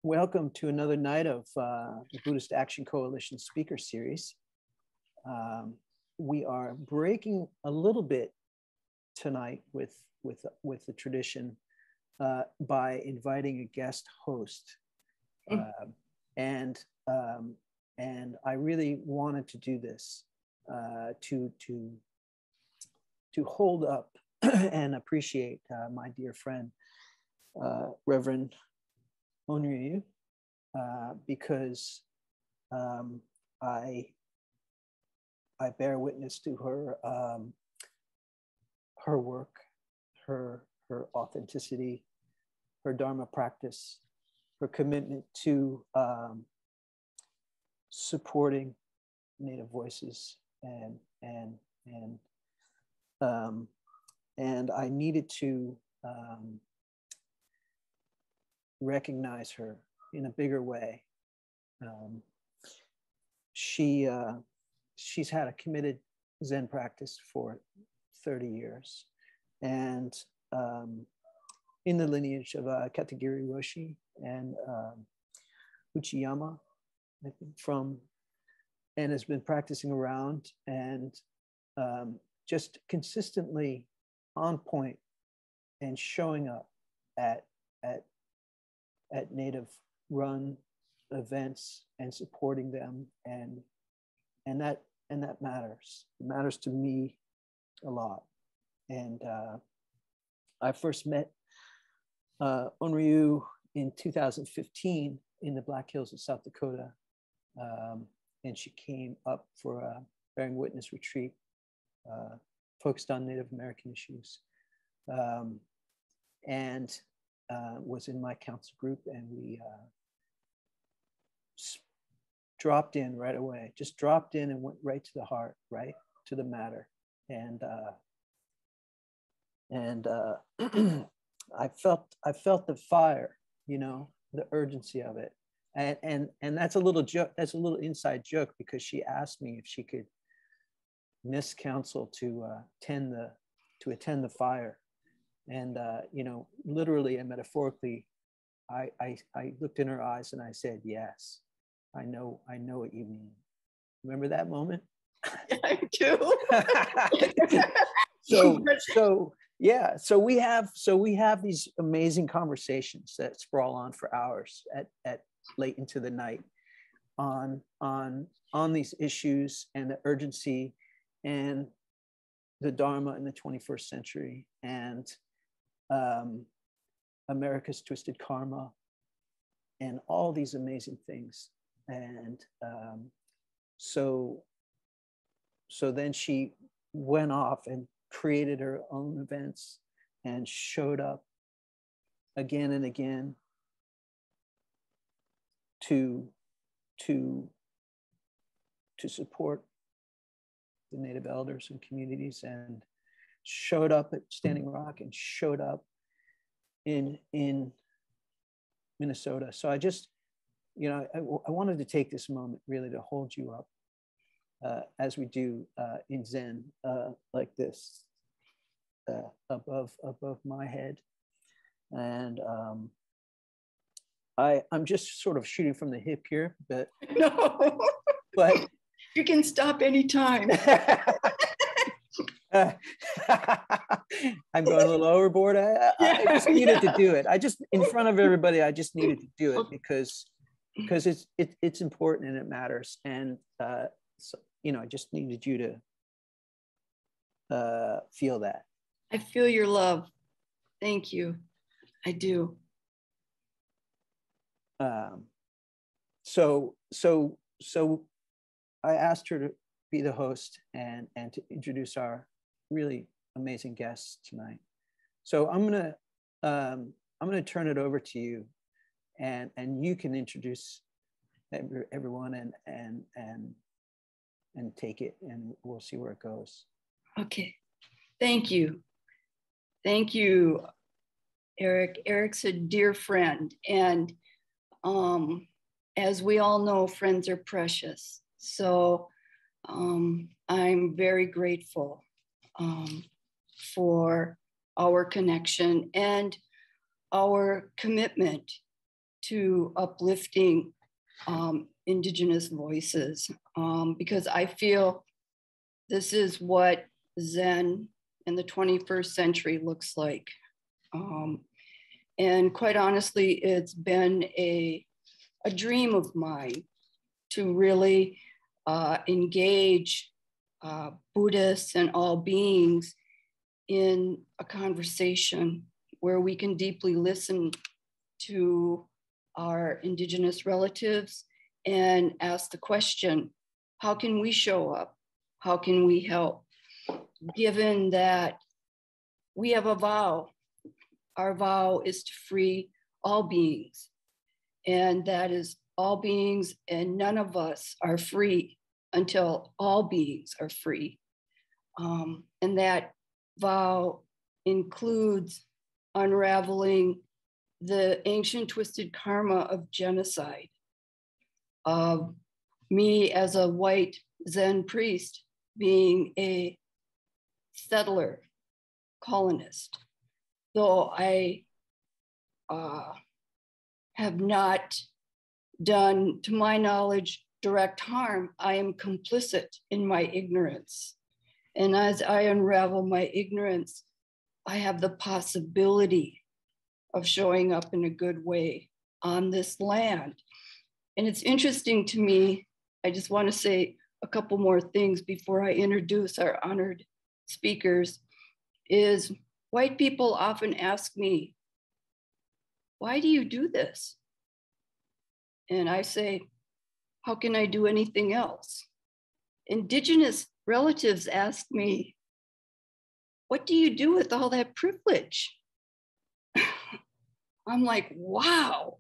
Welcome to another night of the Buddhist Action Coalition speaker series. We are breaking a little bit tonight with the tradition by inviting a guest host, and I really wanted to do this to hold up and appreciate my dear friend Reverend Onryu, because I bear witness to her work, her authenticity, her Dharma practice, her commitment to supporting Native voices, and I needed to recognize her in a bigger way. She's had a committed Zen practice for 30 years, and in the lineage of Katagiri Roshi and Uchiyama, I think, and has been practicing around, and just consistently on point and showing up at Native run events and supporting them, and that matters. It matters to me a lot. And I first met Onryu in 2015 in the Black Hills of South Dakota, and she came up for a bearing witness retreat focused on Native American issues, and was in my council group, and we dropped in right away, just dropped in and went right to the heart, right to the matter. And I felt the fire, the urgency of it. And that's a little joke, that's a little inside joke, because she asked me if she could miss council to attend the fire. And literally and metaphorically, I looked in her eyes and I said, yes, I know what you mean. Remember that moment? I do. So we have these amazing conversations that sprawl on for hours at late into the night on these issues and the urgency and the Dharma in the 21st century, and America's twisted karma, and all these amazing things. And so then she went off and created her own events and showed up again and again to support the Native elders and communities, and showed up at Standing Rock and showed up in Minnesota. So I just, I wanted to take this moment really to hold you up as we do in Zen, like this, above my head. And I'm just sort of shooting from the hip here, but no, but you can stop anytime. I'm going a little overboard. I just needed to do it. In front of everybody, I just needed to do it because it's important and it matters. And so, I just needed you to feel that. I feel your love. Thank you. I do. So I asked her to be the host and to introduce our really amazing guests tonight. So I'm gonna turn it over to you, and you can introduce everyone and take it, and we'll see where it goes. Okay, thank you, Eric. Eric's a dear friend, and as we all know, friends are precious. So I'm very grateful for our connection and our commitment to uplifting Indigenous voices, because I feel this is what Zen in the 21st century looks like. And quite honestly, it's been a dream of mine to really engage Buddhists and all beings in a conversation where we can deeply listen to our Indigenous relatives and ask the question, how can we show up? How can we help? Given that we have a vow, our vow is to free all beings, and that is all beings, and none of us are free until all beings are free. And that vow includes unraveling the ancient twisted karma of genocide, of me as a white Zen priest being a settler colonist. Though I have not done, to my knowledge, direct harm, I am complicit in my ignorance. And as I unravel my ignorance, I have the possibility of showing up in a good way on this land. And it's interesting to me, I just want to say a couple more things before I introduce our honored speakers, is white people often ask me, why do you do this? And I say, how can I do anything else? Indigenous relatives ask me, what do you do with all that privilege? I'm like, wow,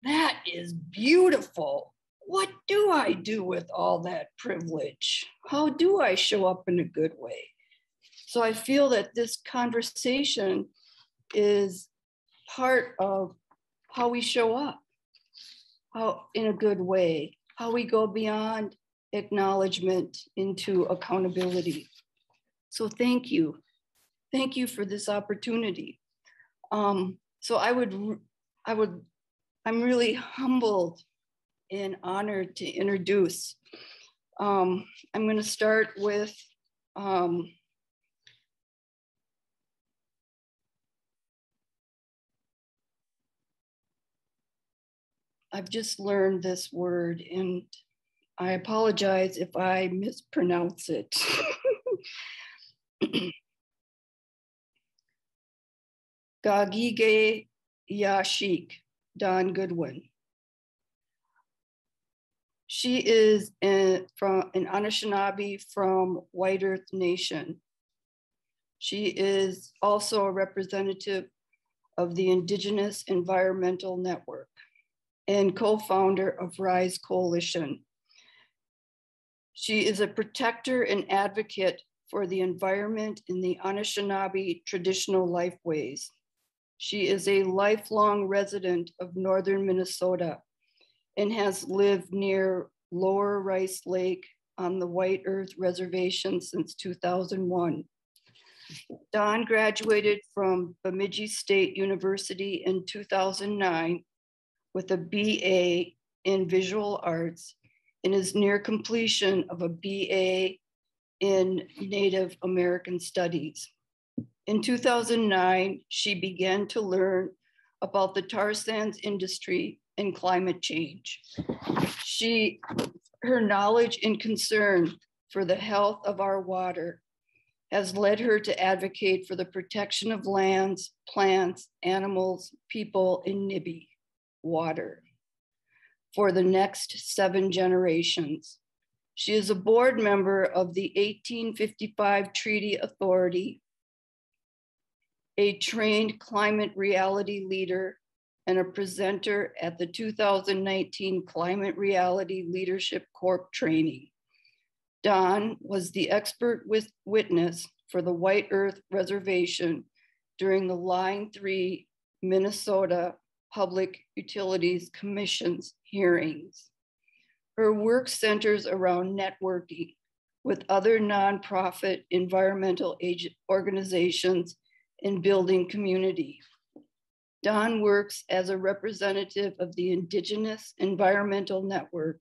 that is beautiful. What do I do with all that privilege? How do I show up in a good way? So I feel that this conversation is part of how we show up, how in a good way, how we go beyond acknowledgement into accountability. So thank you. Thank you for this opportunity. So I'm really humbled and honored to introduce. I'm going to start with I've just learned this word, and I apologize if I mispronounce it. Gaagigeyaashiik, Don Goodwin. She is from an Anishinaabe from White Earth Nation. She is also a representative of the Indigenous Environmental Network and co-founder of R.I.S.E Coalition. She is a protector and advocate for the environment in the Anishinaabe traditional lifeways. She is a lifelong resident of northern Minnesota and has lived near Lower Rice Lake on the White Earth Reservation since 2001. Don graduated from Bemidji State University in 2009 with a BA in Visual Arts and is near completion of a BA in Native American Studies. In 2009, she began to learn about the tar sands industry and climate change. Her knowledge and concern for the health of our water has led her to advocate for the protection of lands, plants, animals, people in Nibi, water, for the next 7 generations. She is a board member of the 1855 Treaty Authority, a trained climate reality leader, and a presenter at the 2019 Climate Reality Leadership Corp training. Don was the expert witness for the White Earth Reservation during the Line 3 Minnesota Public Utilities Commission's hearings. Her work centers around networking with other nonprofit environmental organizations and building community. Don works as a representative of the Indigenous Environmental Network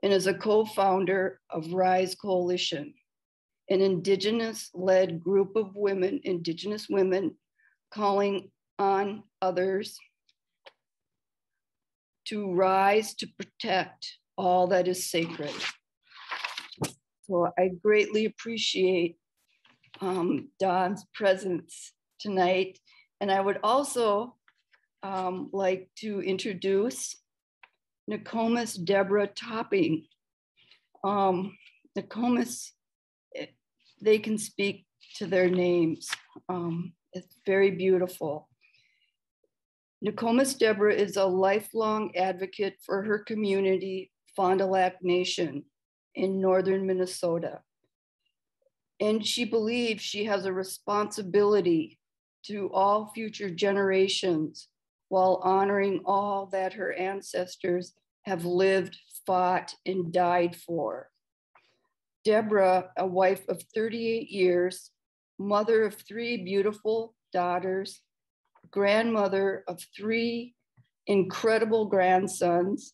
and is a co-founder of R.I.S.E Coalition, an Indigenous-led group of women, Indigenous women, calling on others to rise to protect all that is sacred. So I greatly appreciate Don's presence tonight. And I would also like to introduce Nookomis Debra Topping. Nookomis, they can speak to their names. It's very beautiful. Nookomis Debra is a lifelong advocate for her community, Fond du Lac Nation in northern Minnesota. And she believes she has a responsibility to all future generations while honoring all that her ancestors have lived, fought, and died for. Debra, a wife of 38 years, mother of 3 beautiful daughters, grandmother of 3 incredible grandsons,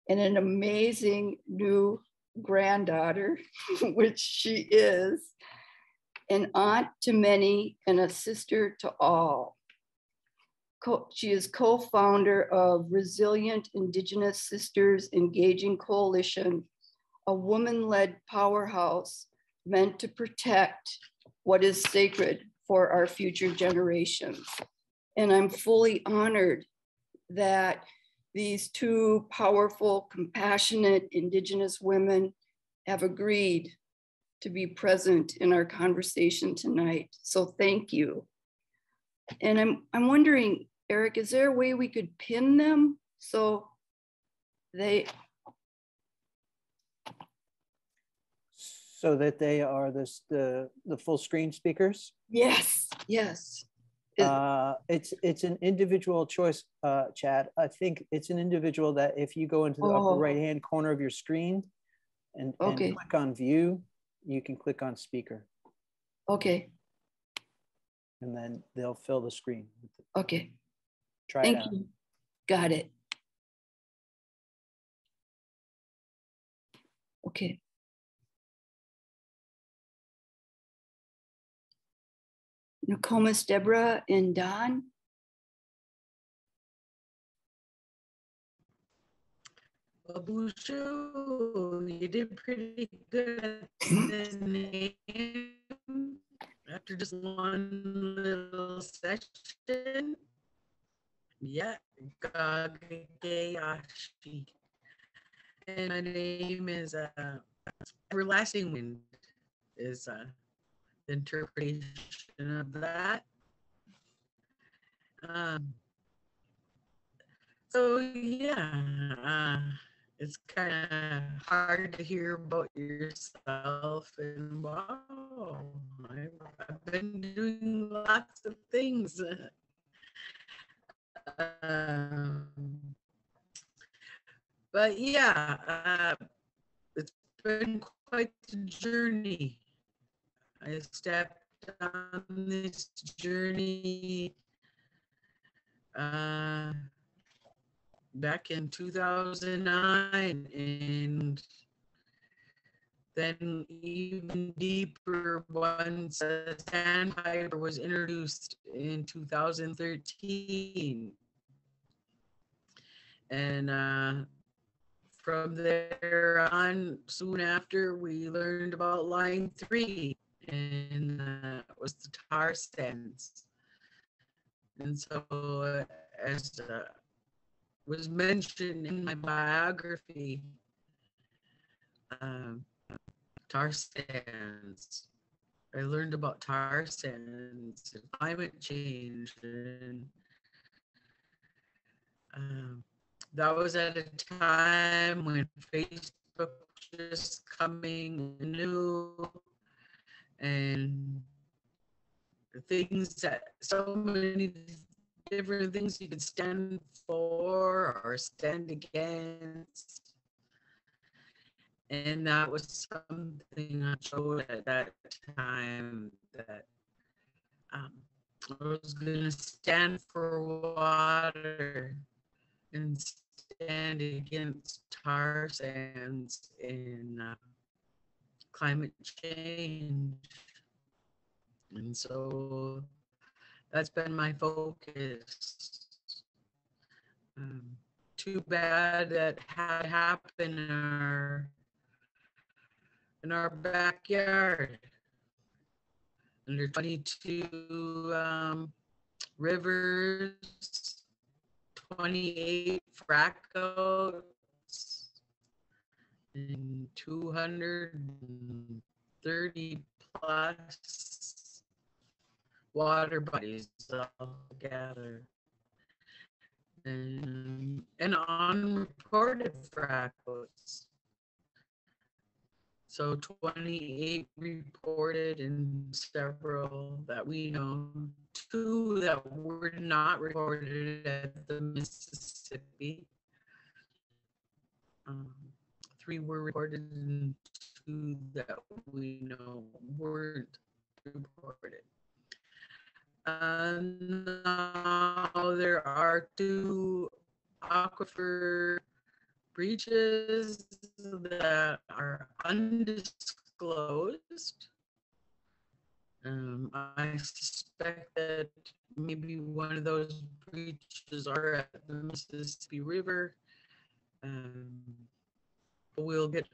and an amazing new granddaughter, which she is, an aunt to many and a sister to all. She is co-founder of Resilient Indigenous Sisters Engaging Coalition, a woman-led powerhouse meant to protect what is sacred for our future generations. And I'm fully honored that these 2 powerful, compassionate Indigenous women have agreed to be present in our conversation tonight. So thank you. And I'm wondering, Eric, is there a way we could pin them so they... So that they are the full screen speakers? Yes, yes. It's an individual choice, Chad. I think it's an individual that if you go into the upper right-hand corner of your screen and click on view, you can click on speaker. Okay. And then they'll fill the screen. Okay. Try Thank it out. you. Got it. Okay. Nookomis Debra and Don. Well, Bushu, you did pretty good at the name after just one little session. Yeah, Gaagigeyaashiik. And my name is Everlasting Wind is the interpretation of that. So yeah, it's kind of hard to hear about yourself, and wow, I've been doing lots of things. But yeah, it's been quite the journey. I stepped on this journey back in 2009, and then even deeper once Sandpiper was introduced in 2013. And from there on, soon after, we learned about line 3, and it was the tar sands. And so, as was mentioned in my biography, tar sands. I learned about tar sands and climate change, and that was at a time when Facebook was just coming new, and the things that so many different things you could stand for or stand against. And that was something I showed at that time, that I was gonna stand for water and stand against tar sands in climate change. And so that's been my focus. Too bad that had happened in our backyard. And there's 22 rivers, 28 frack outs, and 230 plus water bodies altogether. And unreported frack outs. So 28 reported and several that we know, 2 that were not reported at the Mississippi. 3 were reported and 2 that we know weren't reported. Now there are 2 aquifer breaches that are undisclosed. I suspect that maybe one of those breaches are at the Mississippi River. We'll get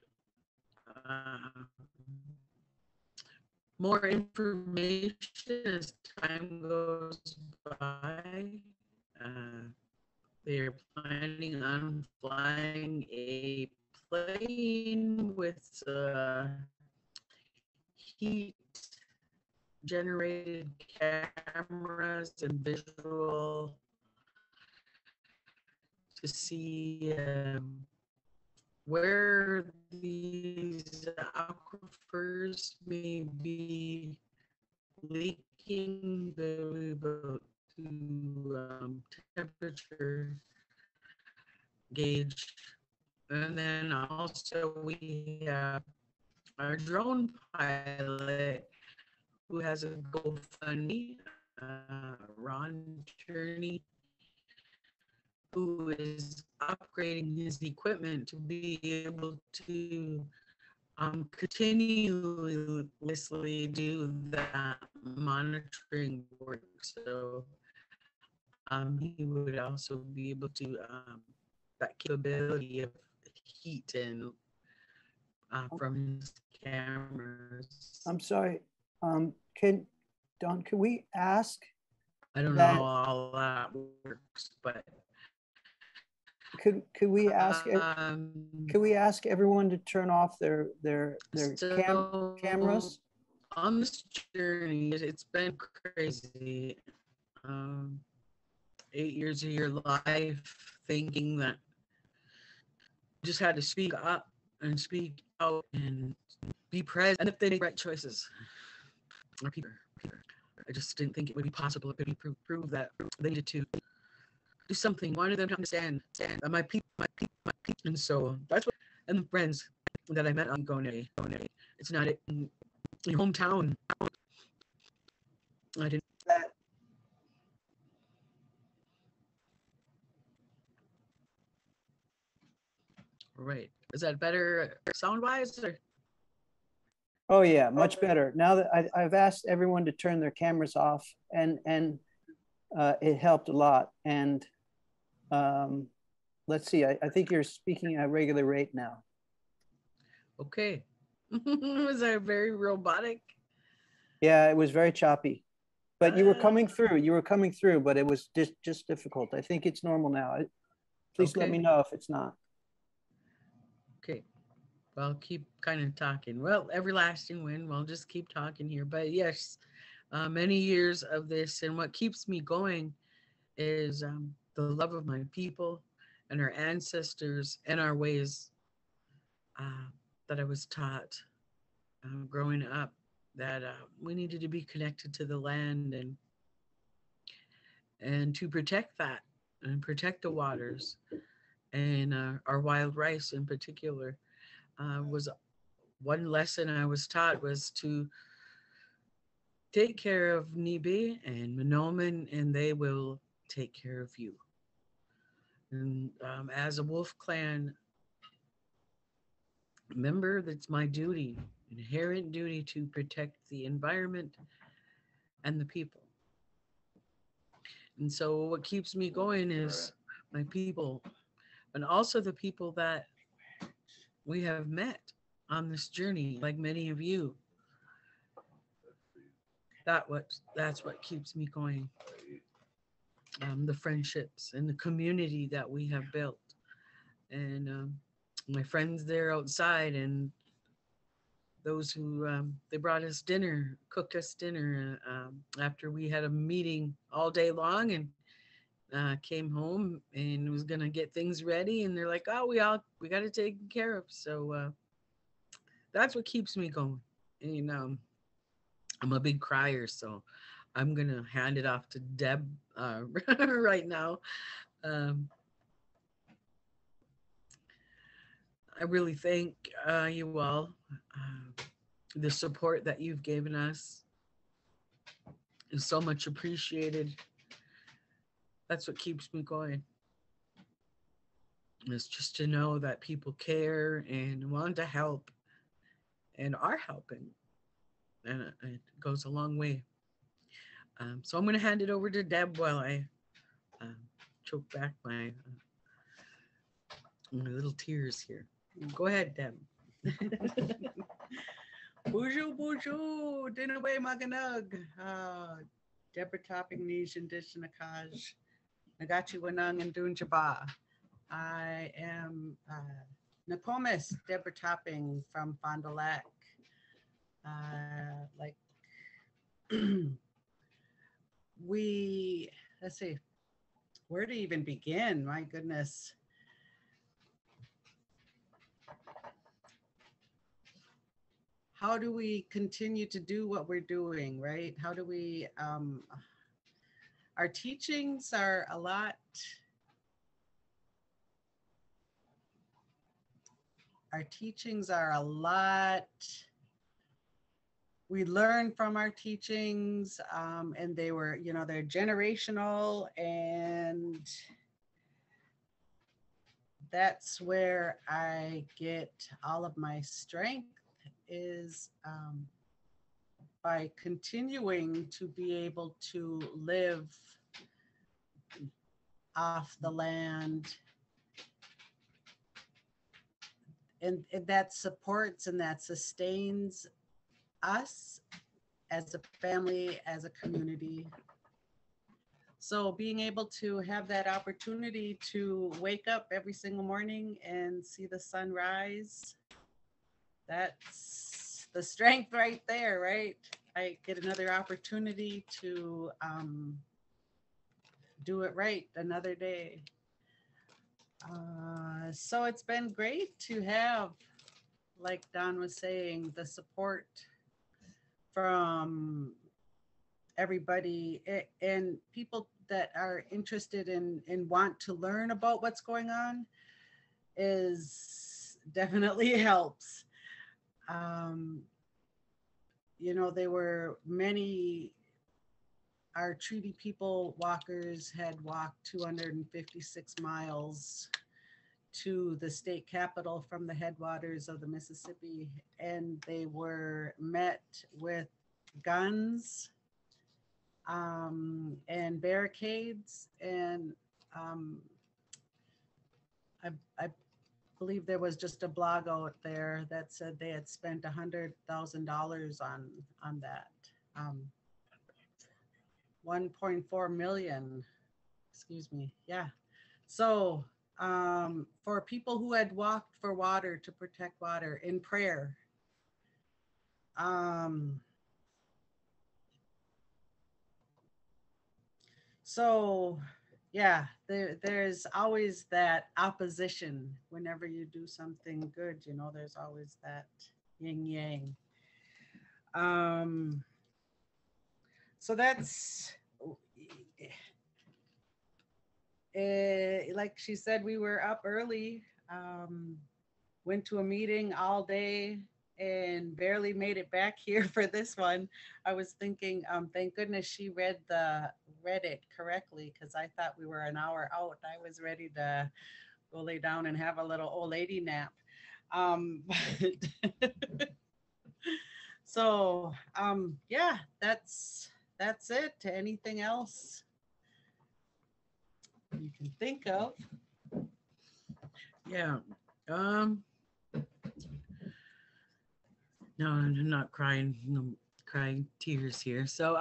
more information as time goes by. They're planning on flying a plane with heat generated cameras and visual to see where these aquifers may be leaking to temperature gauge. And then also we have our drone pilot who has a GoFundMe, Ron Turney, who is upgrading his equipment to be able to continuously do that monitoring work. So he would also be able to that capability of heat and from his cameras. I'm sorry. Can we ask? I don't know how all that works, but could we ask? Could we ask everyone to turn off their cameras? On this journey, it's been crazy. 8 years of your life thinking that you just had to speak up and speak out and be present, and if they make right choices. Or people. I just didn't think it would be possible. It could be prove that they needed to do something. Wanted them to understand my people. And so that's what, and the friends that I met on Gaa-waabaabiganikaag. It's not in your hometown. I didn't. Right. Is that better sound-wise? Or? Oh yeah, much better. Now that I've asked everyone to turn their cameras off, and it helped a lot. And let's see, I think you're speaking at a regular rate now. Okay. Was that very robotic? Yeah, it was very choppy, but you were coming through. You were coming through, but it was just difficult. I think it's normal now. Please let me know if it's not. Okay. Well, I'll keep kind of talking. Well, everlasting wind. We'll just keep talking here. But yes, many years of this, and what keeps me going is the love of my people and our ancestors and our ways that I was taught growing up, that we needed to be connected to the land and to protect that and protect the waters, and our wild rice in particular. Was one lesson I was taught was to take care of Nibi and Minoman, and they will take care of you. And as a Wolf Clan member, that's my duty, inherent duty, to protect the environment and the people. And so what keeps me going is my people, and also the people that we have met on this journey, like many of you. That's what keeps me going. The friendships and the community that we have built, and my friends there outside, and those who they brought us dinner, cooked us dinner after we had a meeting all day long, and came home and was gonna get things ready, and they're like, "Oh, we got it taken care of." So that's what keeps me going. And I'm a big crier, so I'm gonna hand it off to Deb right now. I really thank you all. The support that you've given us is so much appreciated. That's what keeps me going. It's just to know that people care and want to help and are helping. And it goes a long way. So I'm going to hand it over to Deb while I choke back my little tears here. Go ahead, Deb. Bonjour, dinaway maganag. Debra Topping, Nagaajiwanaang, Nagaajiwanaang, and Dunjaba. I am Nookomis Debra Topping from Fond du Lac. Let's see, where to even begin? My goodness. How do we continue to do what we're doing, right? How do we, our teachings are a lot, we learn from our teachings, and they were, they're generational, and that's where I get all of my strength, is by continuing to be able to live off the land, and that supports and that sustains us as a family, as a community. So being able to have that opportunity to wake up every single morning and see the sun rise, that's the strength right there, right? I get another opportunity to do it right another day. So it's been great to have, like Don was saying, the support from everybody and people that are interested in want to learn about what's going on, is definitely helps. There were many, our treaty people walkers had walked 256 miles to the state capitol from the headwaters of the Mississippi, and they were met with guns and barricades, and I believe there was just a blog out there that said they had spent $100,000 on that. 1.4 million, excuse me. Yeah. So for people who had walked for water, to protect water in prayer, so yeah, there's always that opposition whenever you do something good, there's always that yin yang. So that's, like she said, we were up early, went to a meeting all day, and barely made it back here for this one. I was thinking, thank goodness she read it correctly, because I thought we were an hour out. I was ready to go lay down and have a little old lady nap. Um, so yeah, that's it. Anything else you can think of? Yeah. No, I'm not crying. No crying tears here. So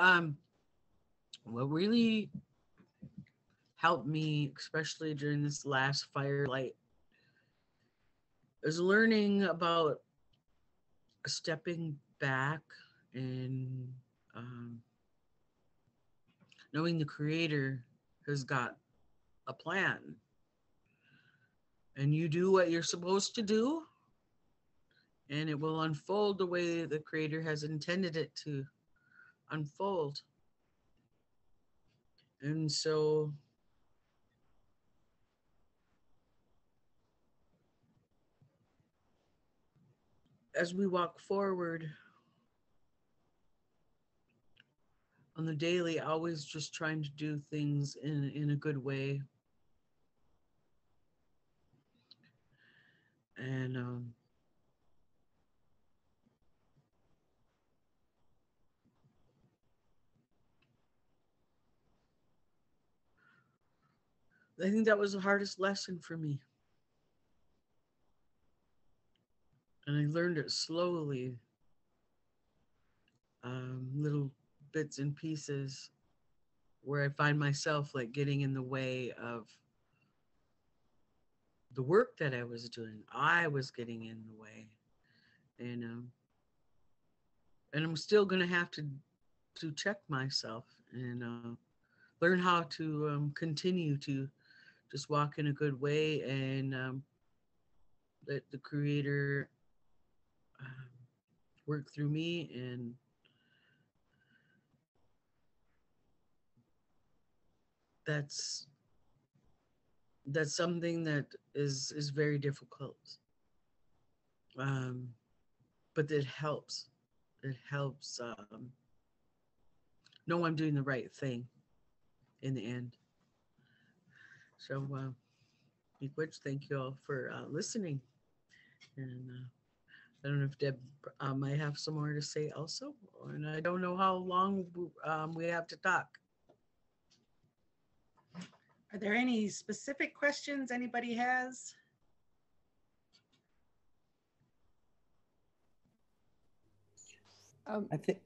what really helped me, especially during this last firelight, is learning about stepping back and um, knowing the Creator has got a plan, and you do what you're supposed to do, and it will unfold the way the Creator has intended it to unfold. And so as we walk forward on the daily, always just trying to do things in a good way. And I think that was the hardest lesson for me. And I learned it slowly, little bits and pieces, where I find myself like getting in the way of the work that I was doing. I was getting in the way, and I'm still gonna have to check myself and learn how to continue to just walk in a good way and let the Creator work through me. And that's something that is very difficult, but it helps. It helps know I'm doing the right thing in the end. So thank you all for listening. And I don't know if Deb might have some more to say also, and I don't know how long we have to talk. Are there any specific questions anybody has?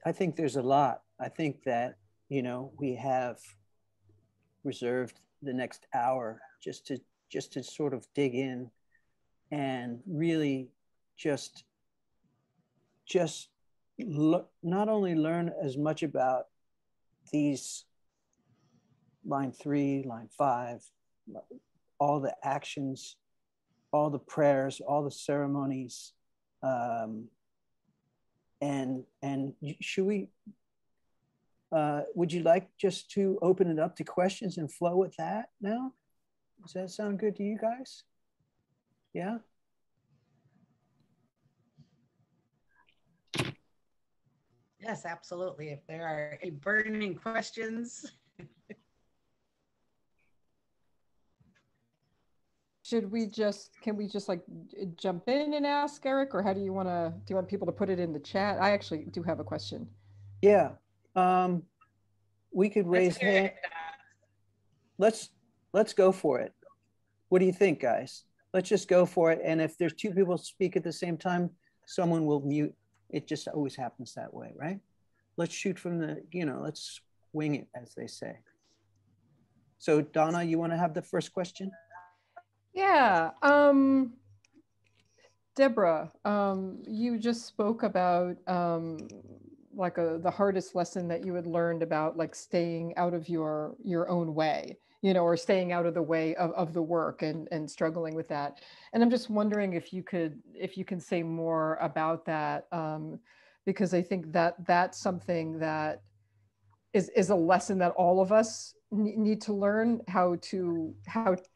I think there's a lot. I think that, you know, we have reserved the next hour just to sort of dig in and really just not only learn as much about these line 3, line 5, all the actions, all the prayers, all the ceremonies, and should we, would you like just to open it up to questions and flow with that now? Does that sound good to you guys? Yeah? Yes, absolutely. If there are any burning questions. Can we just like jump in and ask Eric, or how do you want people to put it in the chat? I actually do have a question. Yeah. We could raise hand. Let's go for it. What do you think, guys? Let's just go for it. And if there's 2 people speak at the same time, someone will mute. It just always happens that way, right? Let's shoot from the, let's wing it, as they say. So Donna, you want to have the first question? Yeah. Debra, you just spoke about like the hardest lesson that you had learned about like staying out of your own way, or staying out of the way of the work and struggling with that. And I'm just wondering if you can say more about that, because I think that that's something that is a lesson that all of us need to learn how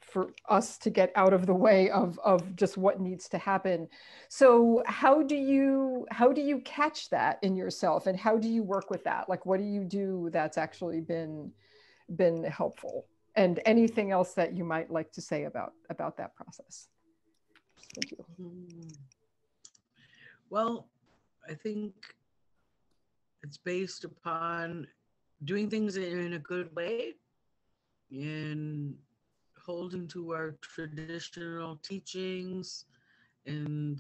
for us to get out of the way of just what needs to happen. So how do you catch that in yourself, and how do you work with that? Like, what do you do that's actually been helpful? And anything else that you might like to say about that process? Thank you. Well, I think it's based upon doing things in a good way and holding to our traditional teachings. And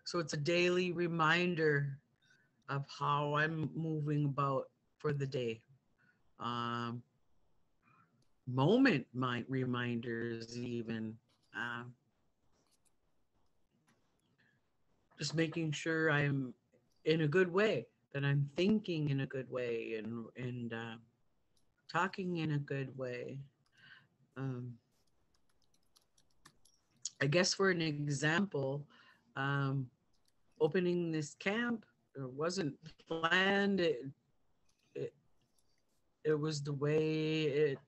so it's a daily reminder of how I'm moving about for the day. Moment reminders even. Just making sure I'm in a good way, that I'm thinking in a good way, and talking in a good way. I guess for an example, opening this camp, it wasn't planned. It was the way it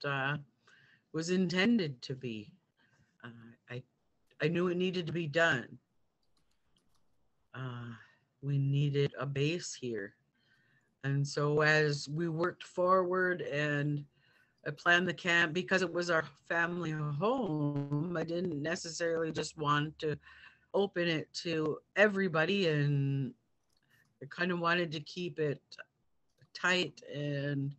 was intended to be. I knew it needed to be done. We needed a base here. And so as we worked forward and I planned the camp, because it was our family home, I didn't necessarily just want to open it to everybody, and I kind of wanted to keep it tight and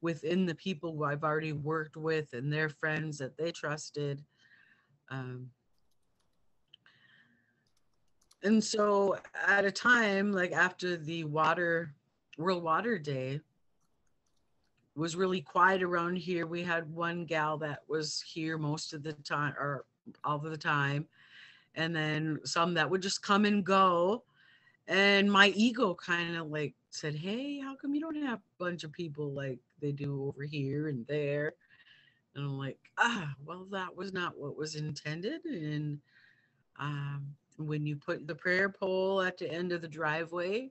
within the people who I've already worked with and their friends that they trusted. And so at a time, like after the World Water Day, it was really quiet around here. We had one gal that was here most of the time, or all of the time, and then some that would just come and go. And my ego kind of like said, hey, how come you don't have a bunch of people like they do over here and there? And I'm like, well, that was not what was intended. And when you put the prayer pole at the end of the driveway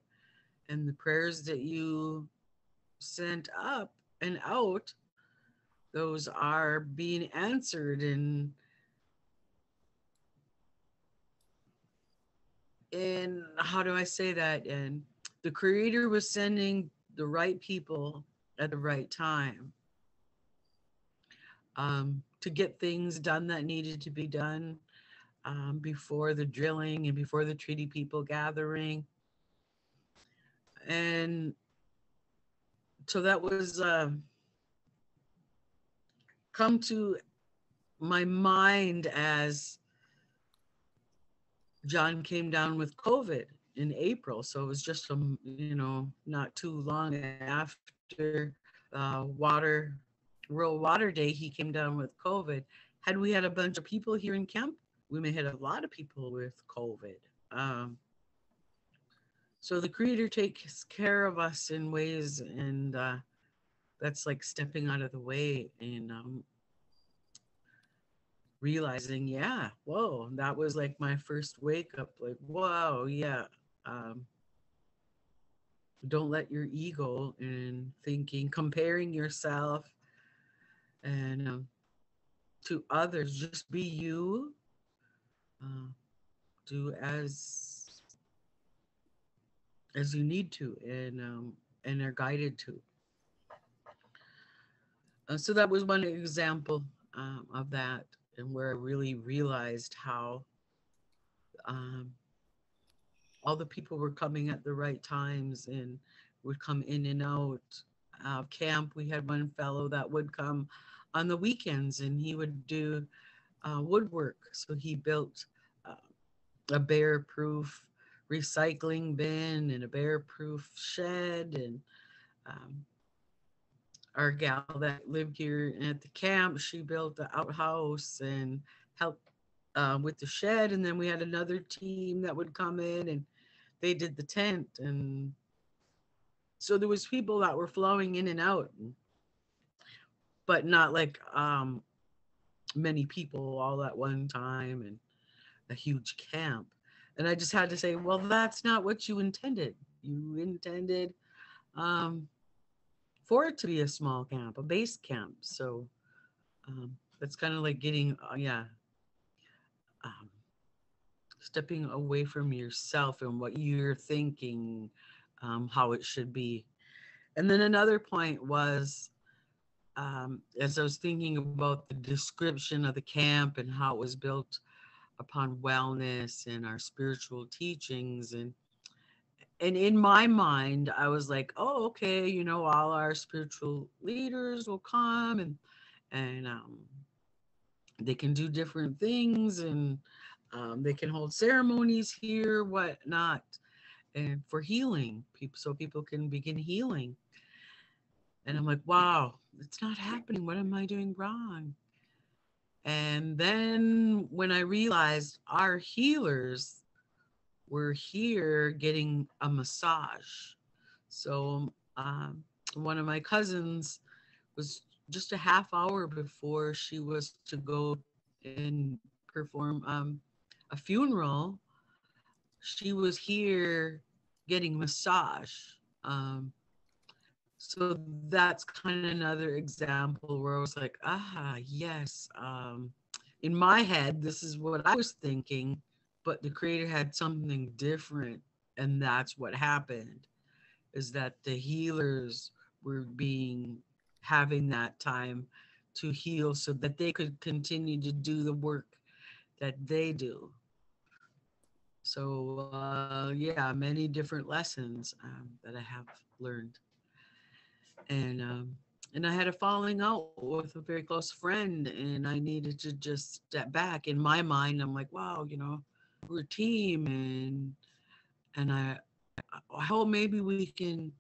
and the prayers that you sent up and out, those are being answered. And how do I say that? And the Creator was sending the right people at the right time to get things done that needed to be done before the drilling and before the treaty people gathering. And so that was come to my mind as John came down with COVID in April. So it was just, not too long after World Water Day, he came down with COVID. Had we had a bunch of people here in camp, we may have had a lot of people with COVID. So the Creator takes care of us in ways, and that's like stepping out of the way and realizing, whoa, that was like my first wake up, like, whoa, don't let your ego and thinking, comparing yourself and to others, just be you, do as you need to, and are guided to. So that was one example of that, and where I really realized how all the people were coming at the right times and would come in and out of camp. We had one fellow that would come on the weekends, and he would do woodwork. So he built a bear-proof recycling bin and a bear-proof shed. And our gal that lived here at the camp, she built the outhouse and helped with the shed. And then we had another team that would come in and they did the tent. And so there was people that were flowing in and out, but not like many people all at one time and a huge camp. And I just had to say, well, that's not what you intended. You intended for it to be a small camp, a base camp. So that's kind of like getting, um, stepping away from yourself and what you're thinking, how it should be. And then another point was, as I was thinking about the description of the camp and how it was built upon wellness and our spiritual teachings, and in my mind I was like, oh, okay, you know, all our spiritual leaders will come, and they can do different things, and they can hold ceremonies here, whatnot, and for healing people, so people can begin healing. And I'm like, wow, it's not happening. What am I doing wrong? And then when I realized our healers were here getting a massage. So one of my cousins was just a half hour before she was to go and perform a funeral. She was here getting massage. Um, so that's kind of another example where I was like, yes. In my head, this is what I was thinking, but the creator had something different. And that's what happened, is that the healers were having that time to heal so that they could continue to do the work that they do. So, yeah, many different lessons that I have learned. And I had a falling out with a very close friend, and I needed to just step back. In my mind, I'm like, wow, you know, we're a team, and I hope maybe we can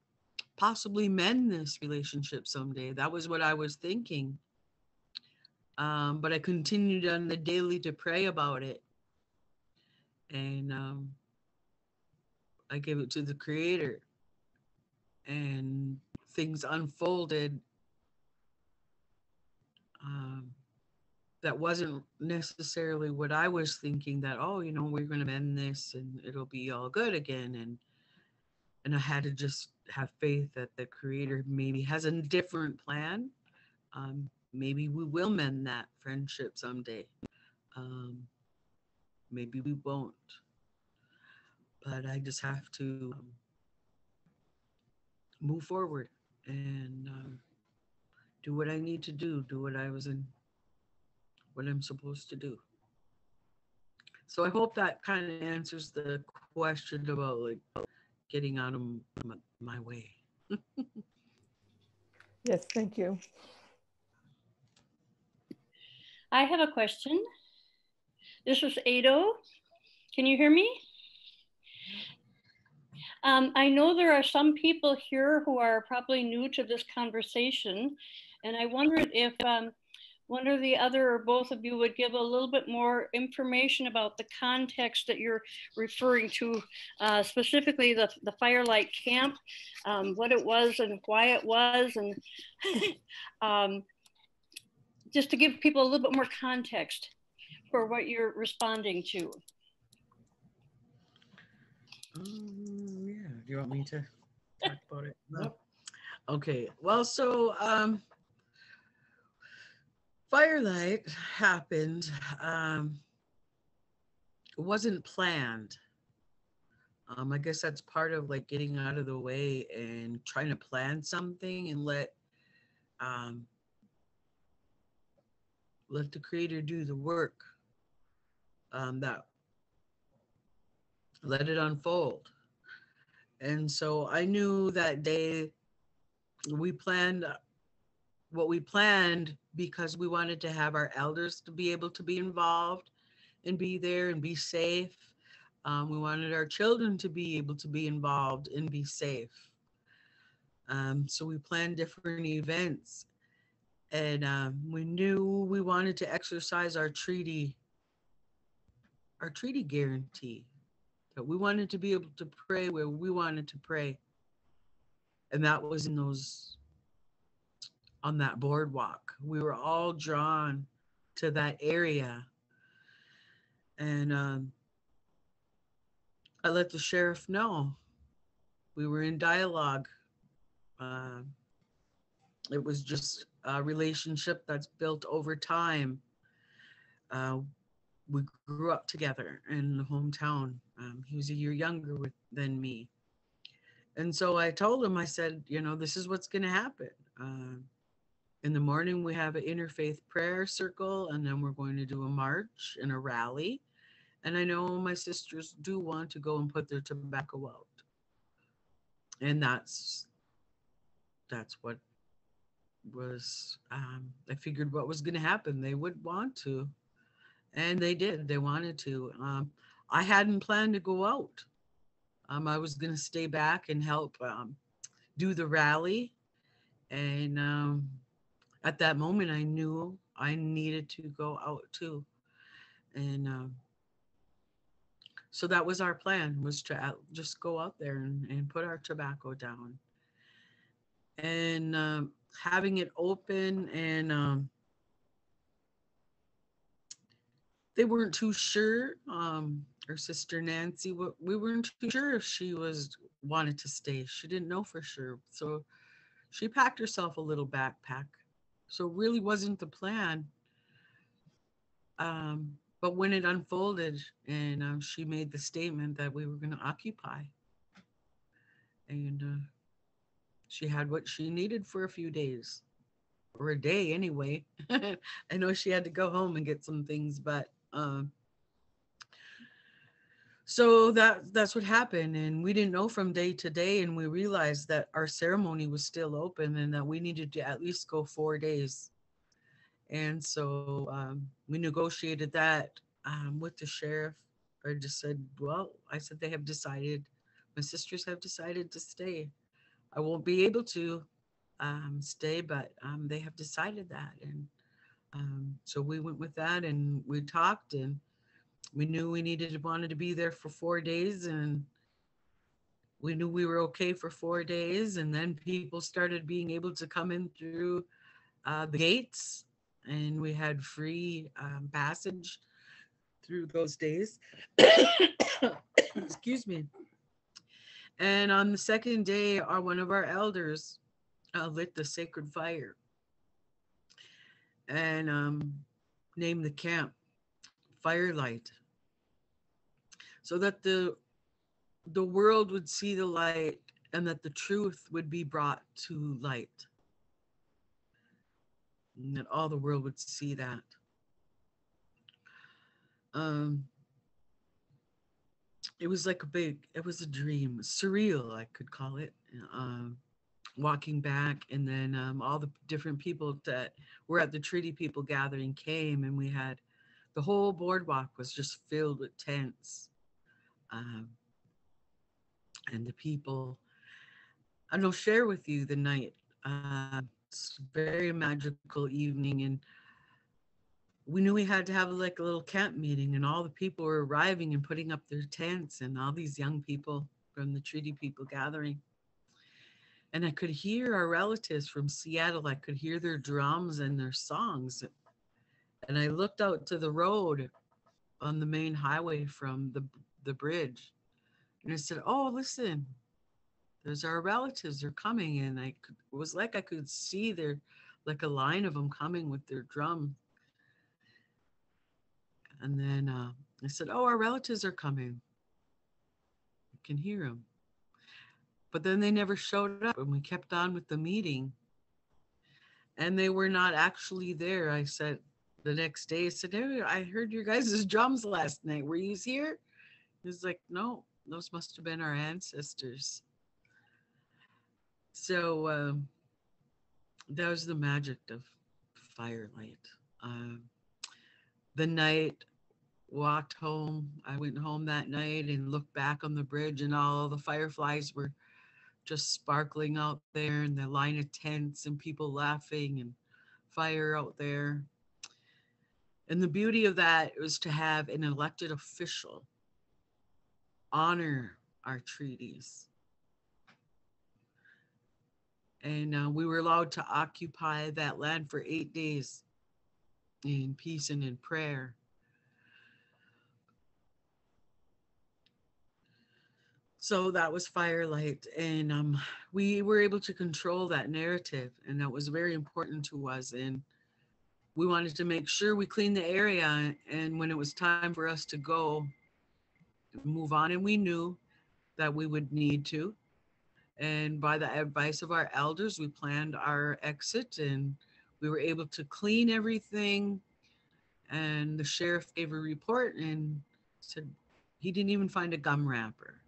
possibly mend this relationship someday. That was what I was thinking. But I continued on the daily to pray about it, and I gave it to the creator, and things unfolded. Um, that wasn't necessarily what I was thinking, that, oh, you know, we're going to mend this and it'll be all good again. And I had to just have faith that the creator maybe has a different plan. Maybe we will mend that friendship someday. Um, Maybe we won't. But I just have to move forward and do what I need to do what I'm supposed to do. So I hope that kind of answers the question about like getting out of my way. Yes, thank you. I have a question. This is Ado. Can you hear me? I know there are some people here who are probably new to this conversation, and I wondered if one or the other or both of you would give a little bit more information about the context that you're referring to, specifically the Firelight Camp, what it was and why it was, and just to give people a little bit more context for what you're responding to. Yeah, do you want me to talk about it? No. Okay, well, so Firelight happened. It wasn't planned. I guess that's part of like getting out of the way and trying to plan something and let the creator do the work. That let it unfold. And so I knew that day we planned what we planned because we wanted to have our elders to be able to be involved and be there and be safe. We wanted our children to be able to be involved and be safe. So we planned different events, and we knew we wanted to exercise our treaty guarantee, that we wanted to be able to pray where we wanted to pray. And that was on that boardwalk. We were all drawn to that area. And I let the sheriff know. We were in dialogue. It was just a relationship that's built over time. We grew up together in the hometown. He was a year younger than me. And so I told him, I said, you know, this is what's going to happen. In the morning, we have an interfaith prayer circle, and then we're going to do a march and a rally. And I know my sisters do want to go and put their tobacco out. And that's what was, I figured what was going to happen. They would want to. And they did. They wanted to. I hadn't planned to go out. I was going to stay back and help do the rally. And at that moment, I knew I needed to go out too. And so that was our plan, was to just go out there and put our tobacco down. And having it open, and they weren't too sure. Her sister Nancy, we weren't too sure if she wanted to stay. She didn't know for sure. So she packed herself a little backpack. So it really wasn't the plan. But when it unfolded, and she made the statement that we were going to occupy, and she had what she needed for a few days, or a day anyway. I know she had to go home and get some things, but so that's what happened. And we didn't know from day to day, and we realized that our ceremony was still open and that we needed to at least go 4 days. And so we negotiated that with the sheriff. I just said, well, I said, they have decided, my sisters have decided to stay. I won't be able to stay, but they have decided that. And so we went with that, and we talked, and we knew we wanted to be there for 4 days, and we knew we were okay for 4 days. And then people started being able to come in through the gates, and we had free passage through those days. Excuse me. And on the second day, one of our elders lit the sacred fire and named the camp Firelight, so that the world would see the light, and that the truth would be brought to light, and that all the world would see that. It was like it was a dream, surreal, I could call it. Walking back, and then all the different people that were at the Treaty People gathering came, and we had the whole boardwalk was just filled with tents. And the people, I'll share with you the night. It's a very magical evening, and we knew we had to have like a little camp meeting, and all the people were arriving and putting up their tents, and all these young people from the Treaty People gathering. And I could hear our relatives from Seattle. I could hear their drums and their songs. And I looked out to the road on the main highway from the bridge. And I said, oh, listen, there's our relatives. They're coming. And it was like I could see like a line of them coming with their drum. And then I said, oh, our relatives are coming. I can hear them. But then they never showed up, and we kept on with the meeting. And they were not actually there. I said the next day, I said, hey, I heard your guys' drums last night. Were you here? He was like, no, those must have been our ancestors. So that was the magic of firelight. The night, walked home. I went home that night and looked back on the bridge, and all the fireflies were just sparkling out there, and the line of tents and people laughing and fire out there. And the beauty of that was to have an elected official honor our treaties. And we were allowed to occupy that land for 8 days in peace and in prayer. So that was Firelight, and we were able to control that narrative, and that was very important to us. And we wanted to make sure we cleaned the area, and when it was time for us to go, move on, and we knew that we would need to. And by the advice of our elders, we planned our exit, and we were able to clean everything. And the sheriff gave a report and said he didn't even find a gum wrapper.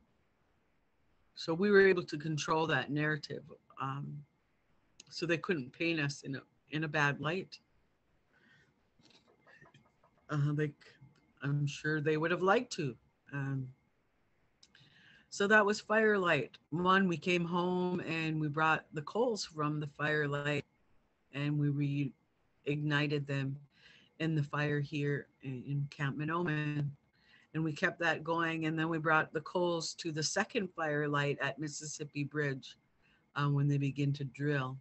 So we were able to control that narrative, so they couldn't paint us in a bad light. Like I'm sure they would have liked to. Um, so that was Firelight. One, we came home and we brought the coals from the Firelight, and we reignited them in the fire here in Camp Nookomis. And we kept that going. And then we brought the coals to the second Firelight at Mississippi Bridge when they begin to drill.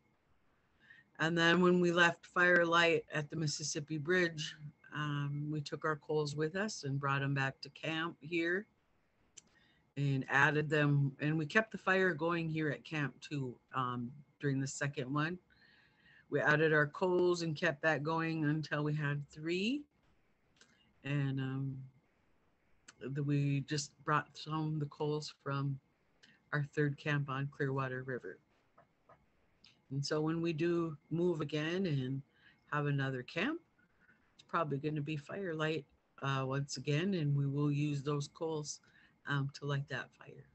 And then when we left Firelight at the Mississippi Bridge, we took our coals with us and brought them back to camp here and added them. And we kept the fire going here at camp too during the second one. We added our coals and kept that going until we had 3. And we just brought some of the coals from our third camp on Clearwater River. And so when we do move again and have another camp, it's probably going to be Firelight once again, and we will use those coals to light that fire.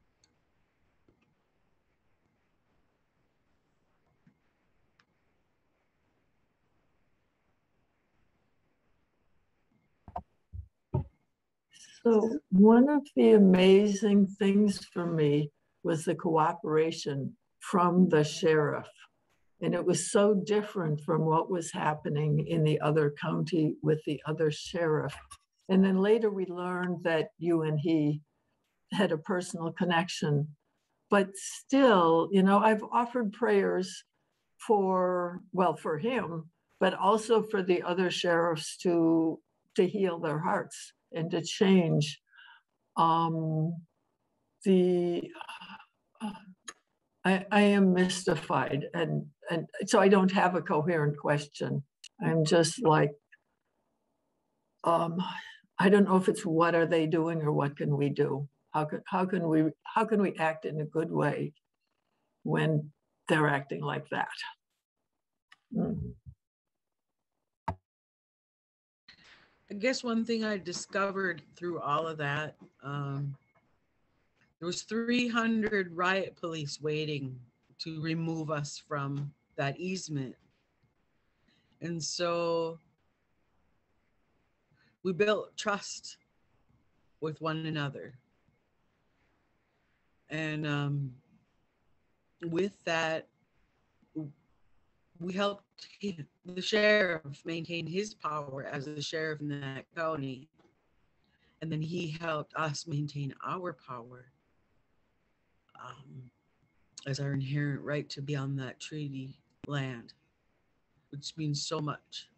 So one of the amazing things for me was the cooperation from the sheriff. And it was so different from what was happening in the other county with the other sheriff. And then later we learned that you and he had a personal connection. But still, you know, I've offered prayers for him, but also for the other sheriffs to heal their hearts and to change. I am mystified, and so I don't have a coherent question. I'm just like, I don't know if it's what are they doing or what can we do? How can we act in a good way when they're acting like that? I guess one thing I discovered through all of that, there was 300 riot police waiting to remove us from that easement. And so we built trust with one another. And with that, we helped the sheriff maintain his power as the sheriff in that county. And then he helped us maintain our power as our inherent right to be on that treaty land, which means so much.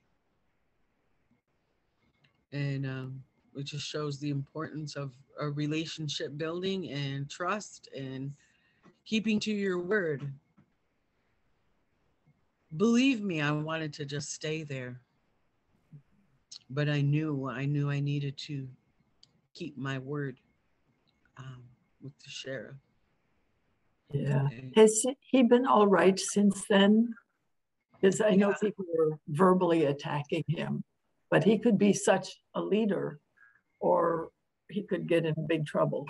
And it just shows the importance of a relationship building and trust and keeping to your word. Believe me, I wanted to just stay there, but I knew I needed to keep my word with the sheriff. Yeah. Has he been all right since then? Because I know people were verbally attacking him, but he could be such a leader or he could get in big trouble.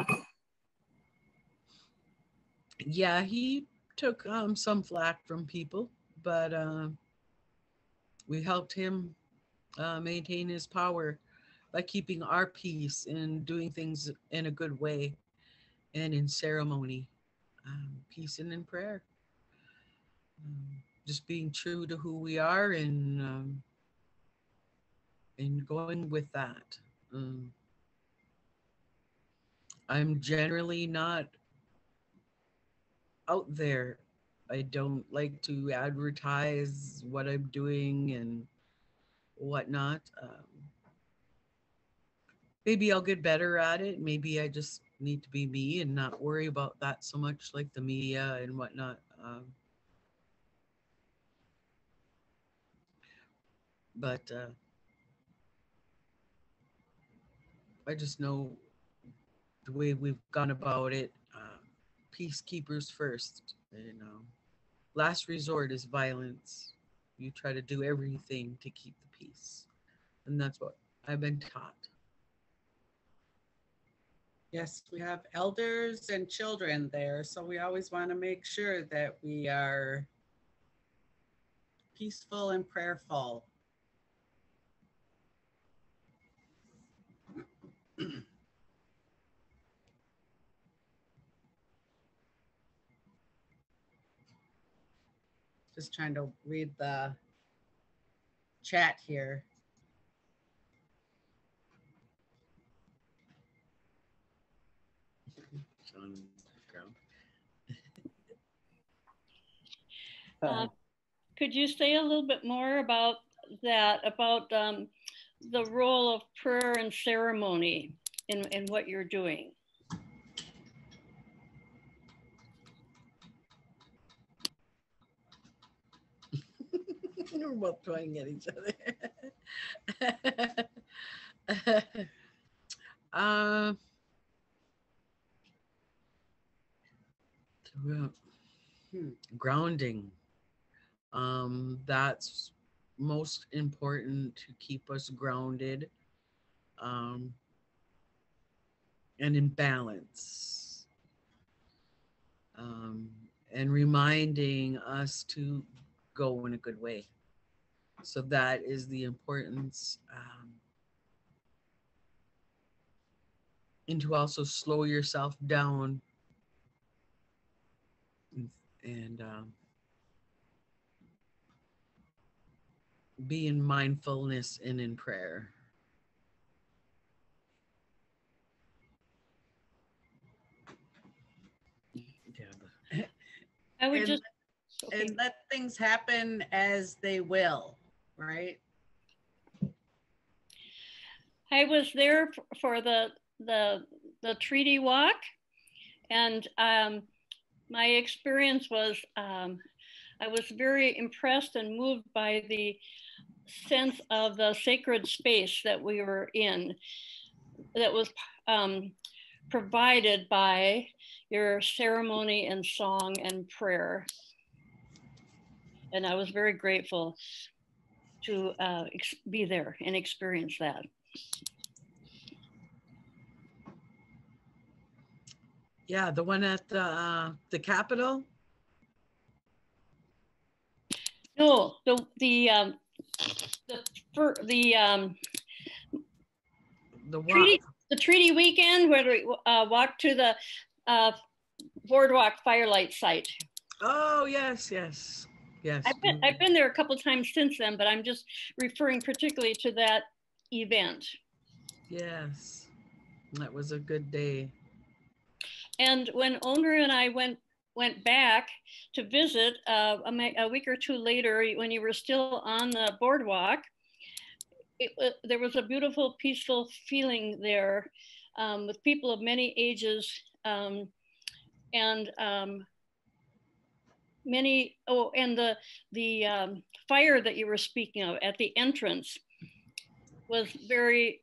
Yeah, he took some flack from people, but we helped him maintain his power by keeping our peace and doing things in a good way and in ceremony, peace and in prayer. Just being true to who we are and going with that. I'm generally not out there. I don't like to advertise what I'm doing and whatnot. Maybe I'll get better at it. Maybe I just need to be me and not worry about that so much, like the media and whatnot. But I just know the way we've gone about it, peacekeepers first, you know. Last resort is violence. You try to do everything to keep the peace. And that's what I've been taught. Yes, we have elders and children there, so we always want to make sure that we are peaceful and prayerful. Just trying to read the chat here. Could you say a little bit more about that, about the role of prayer and ceremony in what you're doing? We're both throwing at each other. Grounding. That's most important to keep us grounded and in balance. And reminding us to go in a good way. So that is the importance. And to also slow yourself down and be in mindfulness and in prayer. I would and, just okay. And let things happen as they will, right? I was there for the treaty walk, and my experience was I was very impressed and moved by the sense of the sacred space that we were in, that was provided by your ceremony and song and prayer. And I was very grateful to be there and experience that. Yeah, the one at the Capitol. No, the treaty weekend where we walked to the boardwalk firelight site. Oh yes, yes, yes. I've been there a couple times since then, but I'm just referring particularly to that event. Yes, that was a good day. And when Owner and I went back to visit a week or two later, when you were still on the boardwalk, there was a beautiful, peaceful feeling there with people of many ages and the fire that you were speaking of at the entrance was very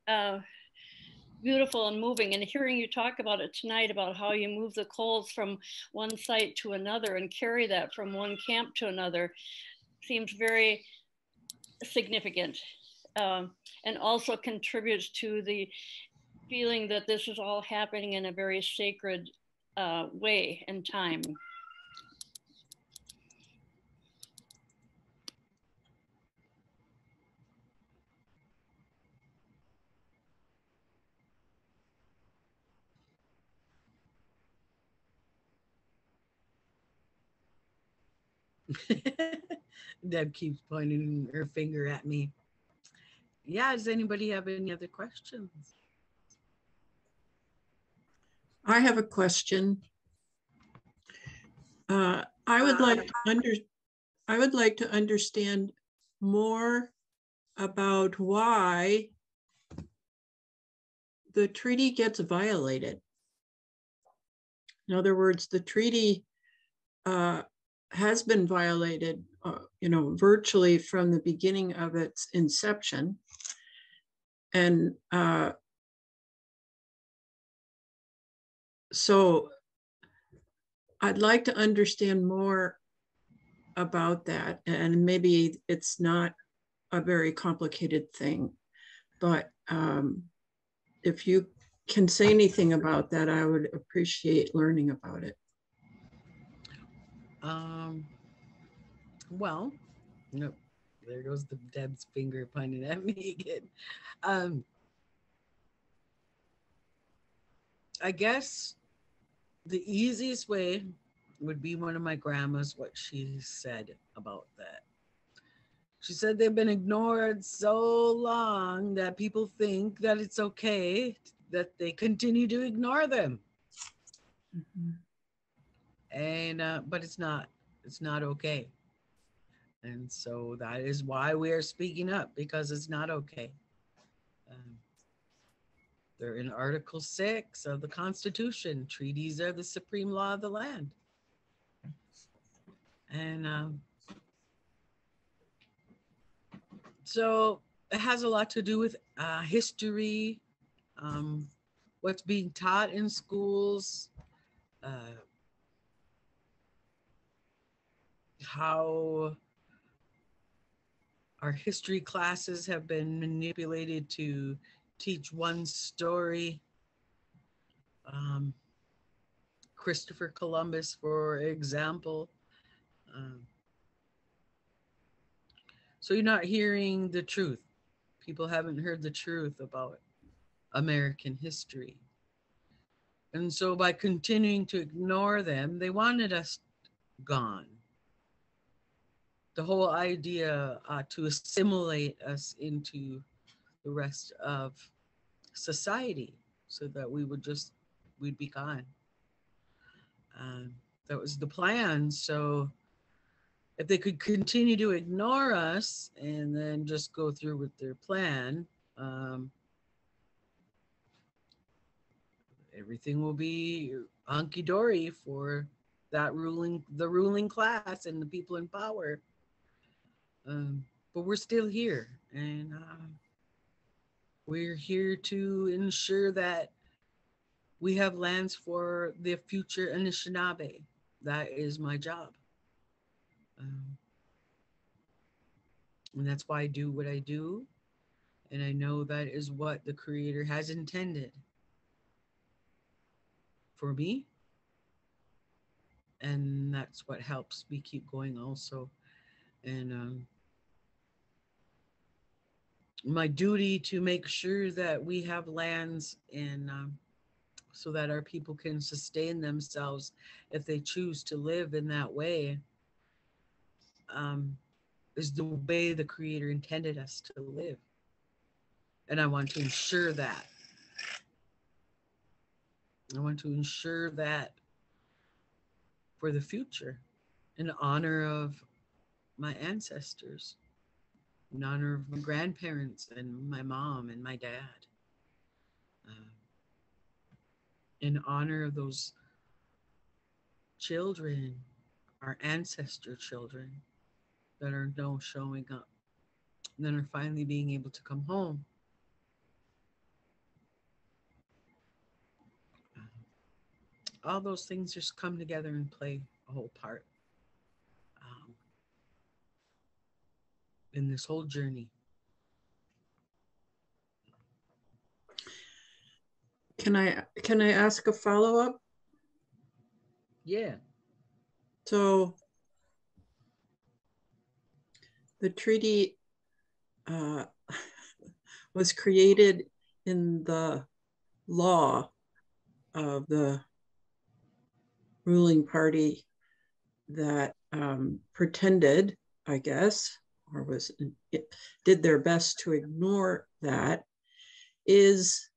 beautiful and moving. And hearing you talk about it tonight, about how you move the coals from one site to another and carry that from one camp to another, seems very significant, and also contributes to the feeling that this is all happening in a very sacred way and time. Deb keeps pointing her finger at me. Yeah, does anybody have any other questions? I have a question. I would like to understand more about why the treaty gets violated. In other words, the treaty has been violated, virtually from the beginning of its inception. And so I'd like to understand more about that. And maybe it's not a very complicated thing, but if you can say anything about that, I would appreciate learning about it. Well, nope. There goes the Deb's finger pointing at me again. I guess the easiest way would be one of my grandmas, what she said about that. She said they've been ignored so long that people think that it's okay that they continue to ignore them. Mm-hmm. And but it's not okay. And so that is why we are speaking up, because it's not okay. They're in Article 6 of the Constitution. Treaties are the supreme law of the land. And so it has a lot to do with history, what's being taught in schools, how our history classes have been manipulated to teach one story. Christopher Columbus, for example. So you're not hearing the truth. People haven't heard the truth about American history. And so by continuing to ignore them, they wanted us gone. The whole idea to assimilate us into the rest of society so that we'd be gone. That was the plan. So if they could continue to ignore us and then just go through with their plan, everything will be hunky-dory for the ruling class and the people in power. But we're still here, and we're here to ensure that we have lands for the future Anishinaabe. That is my job. And that's why I do what I do. And I know that is what the Creator has intended for me. And that's what helps me keep going also. And my duty to make sure that we have lands and so that our people can sustain themselves if they choose to live in that way, is the way the Creator intended us to live. And I want to ensure that. I want to ensure that for the future, in honor of my ancestors, in honor of my grandparents and my mom and my dad, in honor of those children, our ancestor children that are now showing up, and then are finally being able to come home. All those things just come together and play a whole part in this whole journey. Can I ask a follow-up? Yeah. So the treaty was created in the law of the ruling party that pretended, I guess, or did their best to ignore that. Is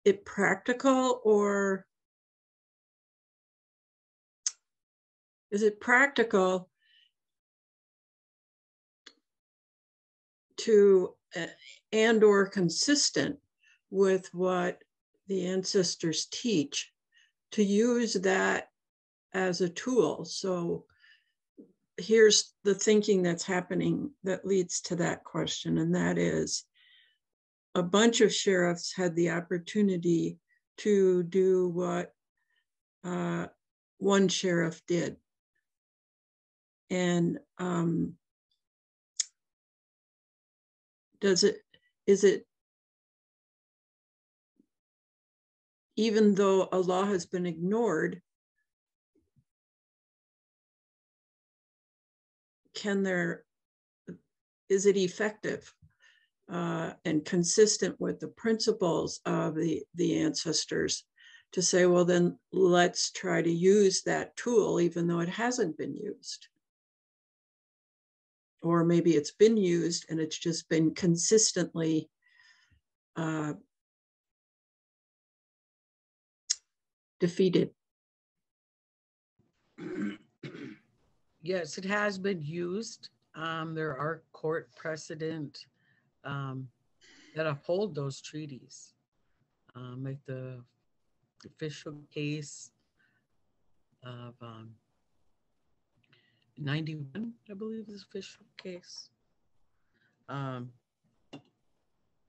it practical, or is it practical to and or consistent with what the ancestors teach to use that as a tool. So here's the thinking that's happening that leads to that question, and that is a bunch of sheriffs had the opportunity to do what one sheriff did. And is it, even though a law has been ignored, is it effective and consistent with the principles of the ancestors to say, well, then let's try to use that tool, even though it hasn't been used? Or maybe it's been used and it's just been consistently defeated. Yes, it has been used. There are court precedent that uphold those treaties, like the official case of 91, I believe is the official case,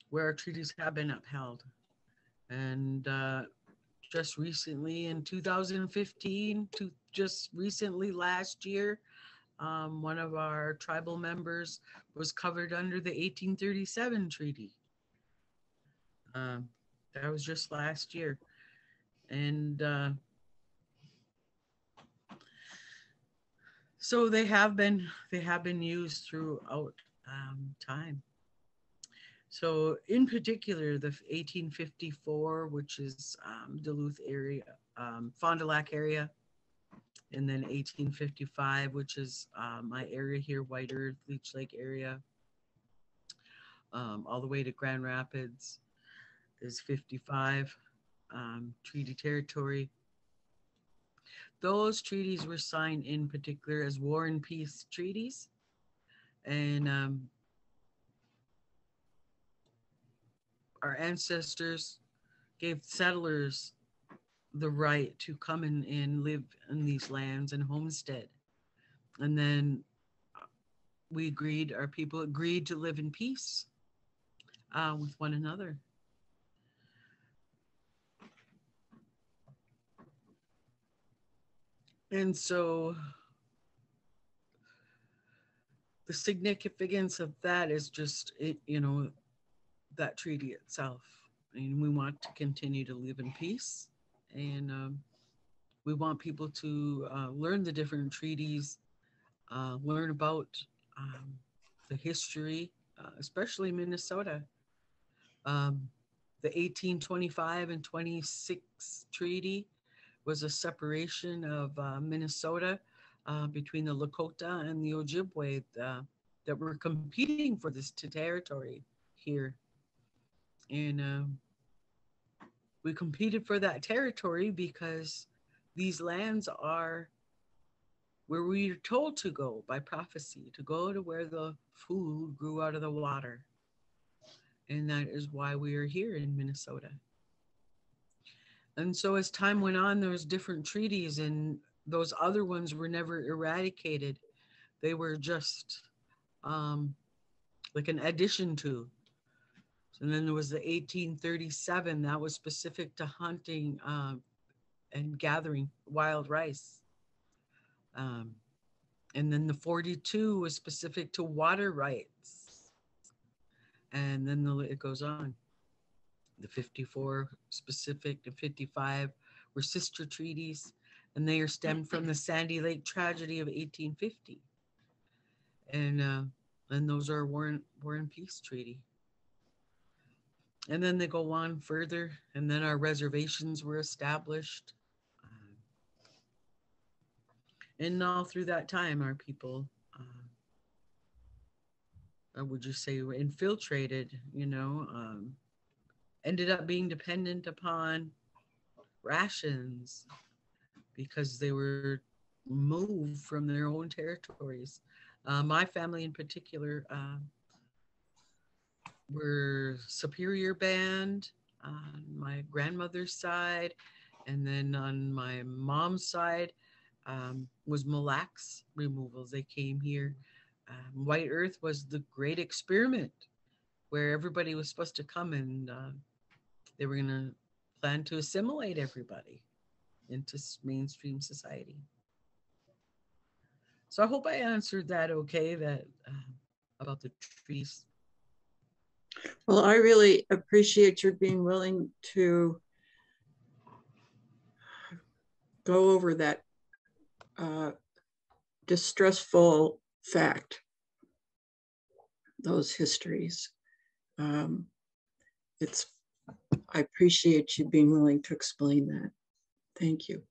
where our treaties have been upheld. And just recently in 2015, just recently last year, one of our tribal members was covered under the 1837 treaty. That was just last year. And so they have been used throughout time. So in particular, the 1854, which is Duluth area, Fond du Lac area, and then 1855, which is my area here, White Earth, Leech Lake area, all the way to Grand Rapids is 55 treaty territory. Those treaties were signed in particular as war and peace treaties, and our ancestors gave settlers the right to come in and live in these lands and homestead. And then our people agreed to live in peace with one another. And so the significance of that is just, that treaty itself. And we want to continue to live in peace. And we want people to learn the different treaties, learn about the history, especially Minnesota. The 1825 and 26 treaty was a separation of Minnesota between the Lakota and the Ojibwe that were competing for this territory here. And we competed for that territory because these lands are where we are told to go by prophecy, to go to where the food grew out of the water. And that is why we are here in Minnesota. And so as time went on, there was different treaties, and those other ones were never eradicated. They were just like an addition to. And then there was the 1837 that was specific to hunting and gathering wild rice. And then the 42 was specific to water rights. And then it goes on. The 54 specific to 55 were sister treaties, and they are stemmed from the Sandy Lake tragedy of 1850. And those are War and Peace Treaty. And then they go on further, and then our reservations were established. And all through that time, our people, would you say, were infiltrated, ended up being dependent upon rations because they were moved from their own territories. My family in particular were Superior Band on my grandmother's side, And then on my mom's side was Mille Lacs removals. They came here. White Earth was the great experiment where everybody was supposed to come, and they were going to plan to assimilate everybody into mainstream society. So I hope I answered that okay, that about the trees. Well, I really appreciate your being willing to go over that distressful fact, those histories. I appreciate you being willing to explain that. Thank you.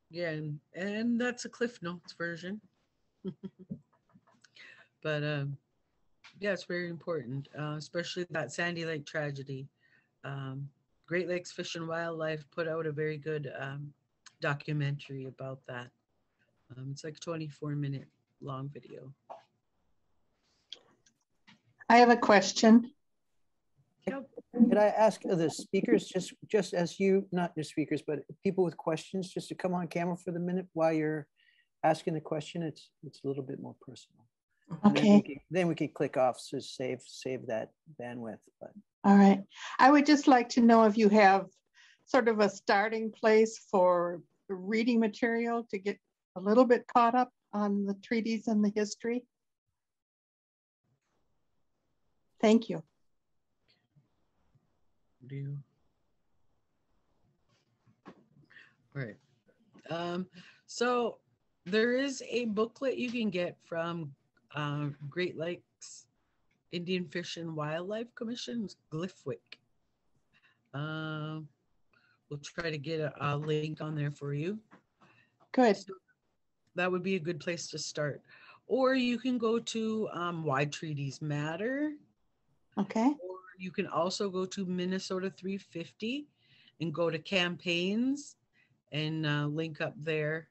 Yeah, and that's a Cliff Notes version. But yeah, it's very important, especially that Sandy Lake tragedy. Great Lakes Fish and Wildlife put out a very good documentary about that. It's like a 24-minute long video. I have a question. Could I ask the speakers, just as you, not the speakers, but people with questions, just to come on camera for the minute while you're asking the question? It's a little bit more personal. Okay. Then we can click off to save that bandwidth. But all right. I would just like to know if you have sort of a starting place for reading material to get a little bit caught up on the treaties and the history. Thank you. All right. So there is a booklet you can get from Great Lakes Indian Fish and Wildlife Commission, GLIFWIC. We'll try to get a link on there for you. Good. So that would be a good place to start. Or you can go to Why Treaties Matter. Okay. Or you can also go to Minnesota 350 and go to campaigns and link up there.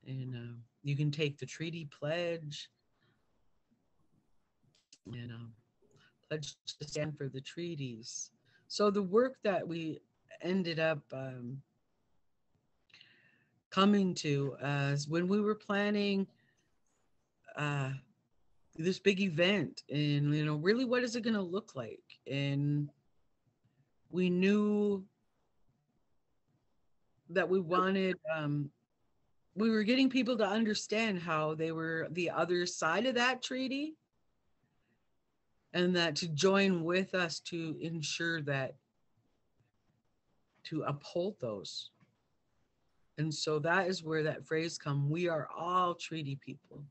And you can take the treaty pledge and pledge to stand for the treaties. So the work that we ended up coming to is when we were planning this big event, and really what is it going to look like, and we knew that we wanted we were getting people to understand how they were the other side of that treaty, and that to join with us to ensure that to uphold those. And so that is where that phrase comes, we are all treaty people.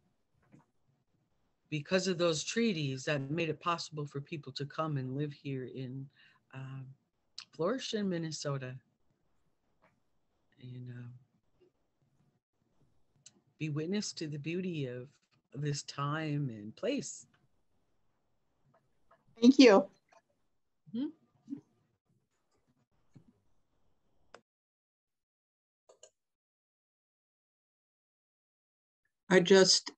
Because of those treaties that made it possible for people to come and live here in flourish in Minnesota and be witness to the beauty of this time and place. Thank you. Mm-hmm. I just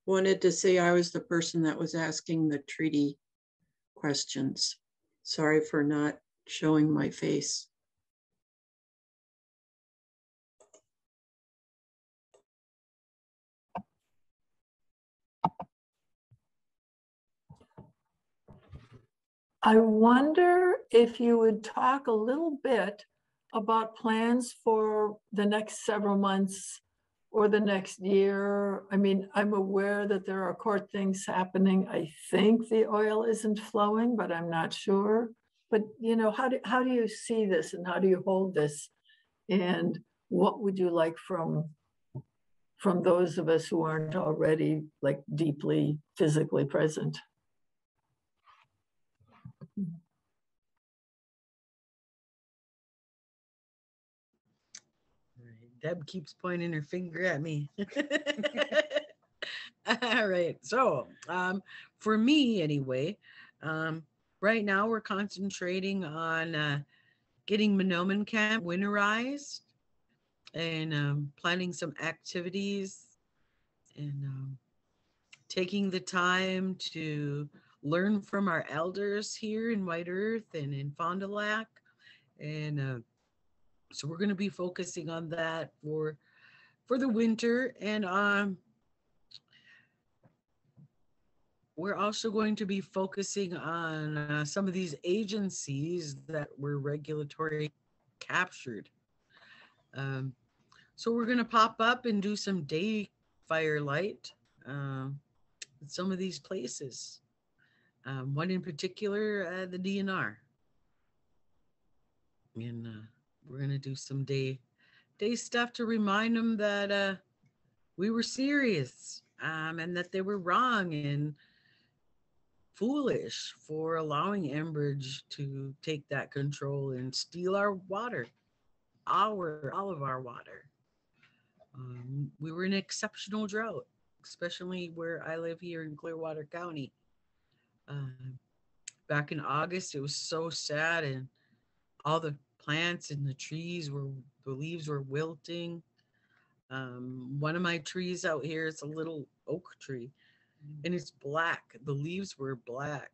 wanted to say I was the person that was asking the treaty questions. Sorry for not showing my face. I wonder if you would talk a little bit about plans for the next several months or the next year. I mean, I'm aware that there are court things happening. I think the oil isn't flowing, but I'm not sure. But how do you see this, and how do you hold this? And what would you like from those of us who aren't already like deeply physically present? Deb keeps pointing her finger at me. All right. So for me anyway, right now we're concentrating on getting Nookomis Camp winterized and planning some activities and taking the time to learn from our elders here in White Earth and in Fond du Lac. And so we're going to be focusing on that for the winter. And we're also going to be focusing on some of these agencies that were regulatory captured. So we're going to pop up and do some day firelight at some of these places. One in particular, the DNR. And we're going to do some day stuff to remind them that we were serious and that they were wrong and foolish for allowing Enbridge to take that control and steal our water, all of our water. We were in exceptional drought, especially where I live here in Clearwater County. Back in August, it was so sad, and all the plants and the trees the leaves were wilting. One of my trees out here is a little oak tree, and it's black. The leaves were black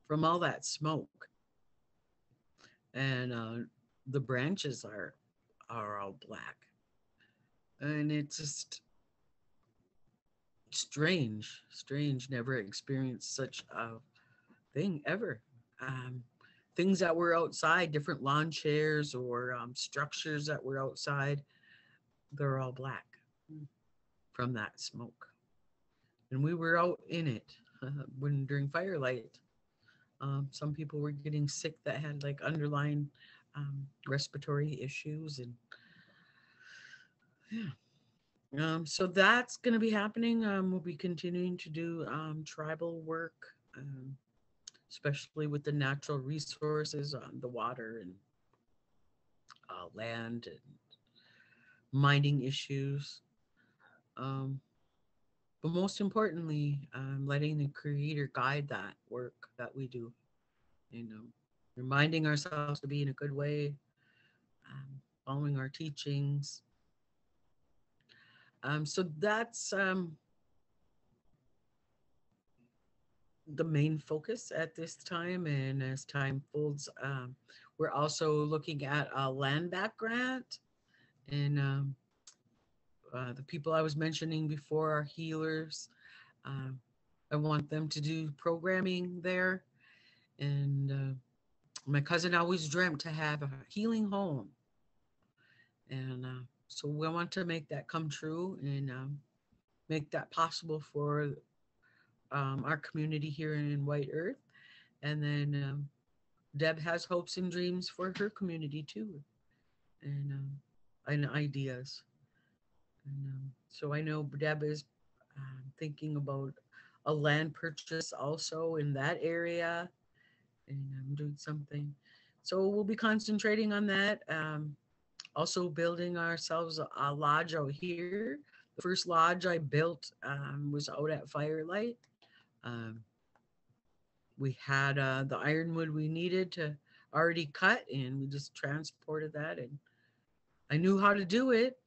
from all that smoke. And the branches are all black. And it's just strange, never experienced such a thing ever. Things that were outside, different lawn chairs or structures that were outside, they're all black from that smoke. And we were out in it during firelight. Some people were getting sick that had like underlying respiratory issues, and yeah. So that's going to be happening. We'll be continuing to do tribal work, especially with the natural resources, the water and land and mining issues. But most importantly, letting the Creator guide that work that we do. Reminding ourselves to be in a good way, following our teachings. So that's the main focus at this time. And as time folds, we're also looking at a land back grant. And the people I was mentioning before are healers. I want them to do programming there. And my cousin always dreamt to have a healing home. And so we want to make that come true and make that possible for our community here in White Earth. And then Deb has hopes and dreams for her community too, and ideas. And so I know Deb is thinking about a land purchase also in that area, and I'm doing something. So we'll be concentrating on that. Also building ourselves a lodge out here. The first lodge I built was out at Firelight. We had the ironwood we needed to already cut, and we just transported that, and I knew how to do it,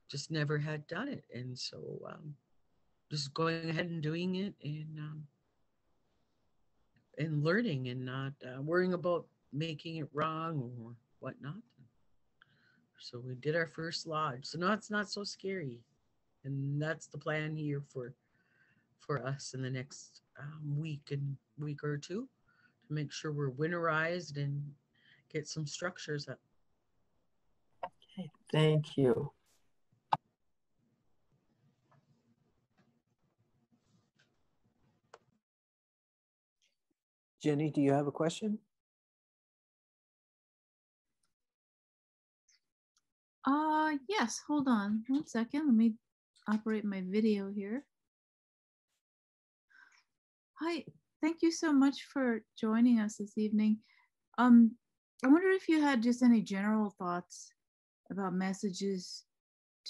just never had done it. And so just going ahead and doing it, and learning, and not worrying about making it wrong or whatnot. So we did our first lodge. So now it's not so scary. And that's the plan here for us in the next week or two, to make sure we're winterized and get some structures up. Okay, thank you. Jenny, do you have a question? Yes, hold on 1 second. Let me operate my video here. Hi, thank you so much for joining us this evening. I wonder if you had just any general thoughts about messages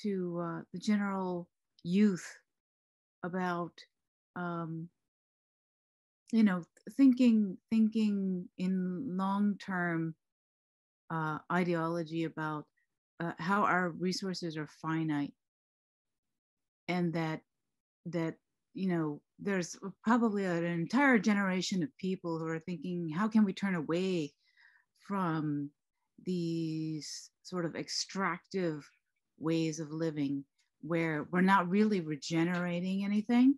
to the general youth about, thinking in long-term ideology about how our resources are finite, and that there's probably an entire generation of people who are thinking, how can we turn away from these sort of extractive ways of living where we're not really regenerating anything,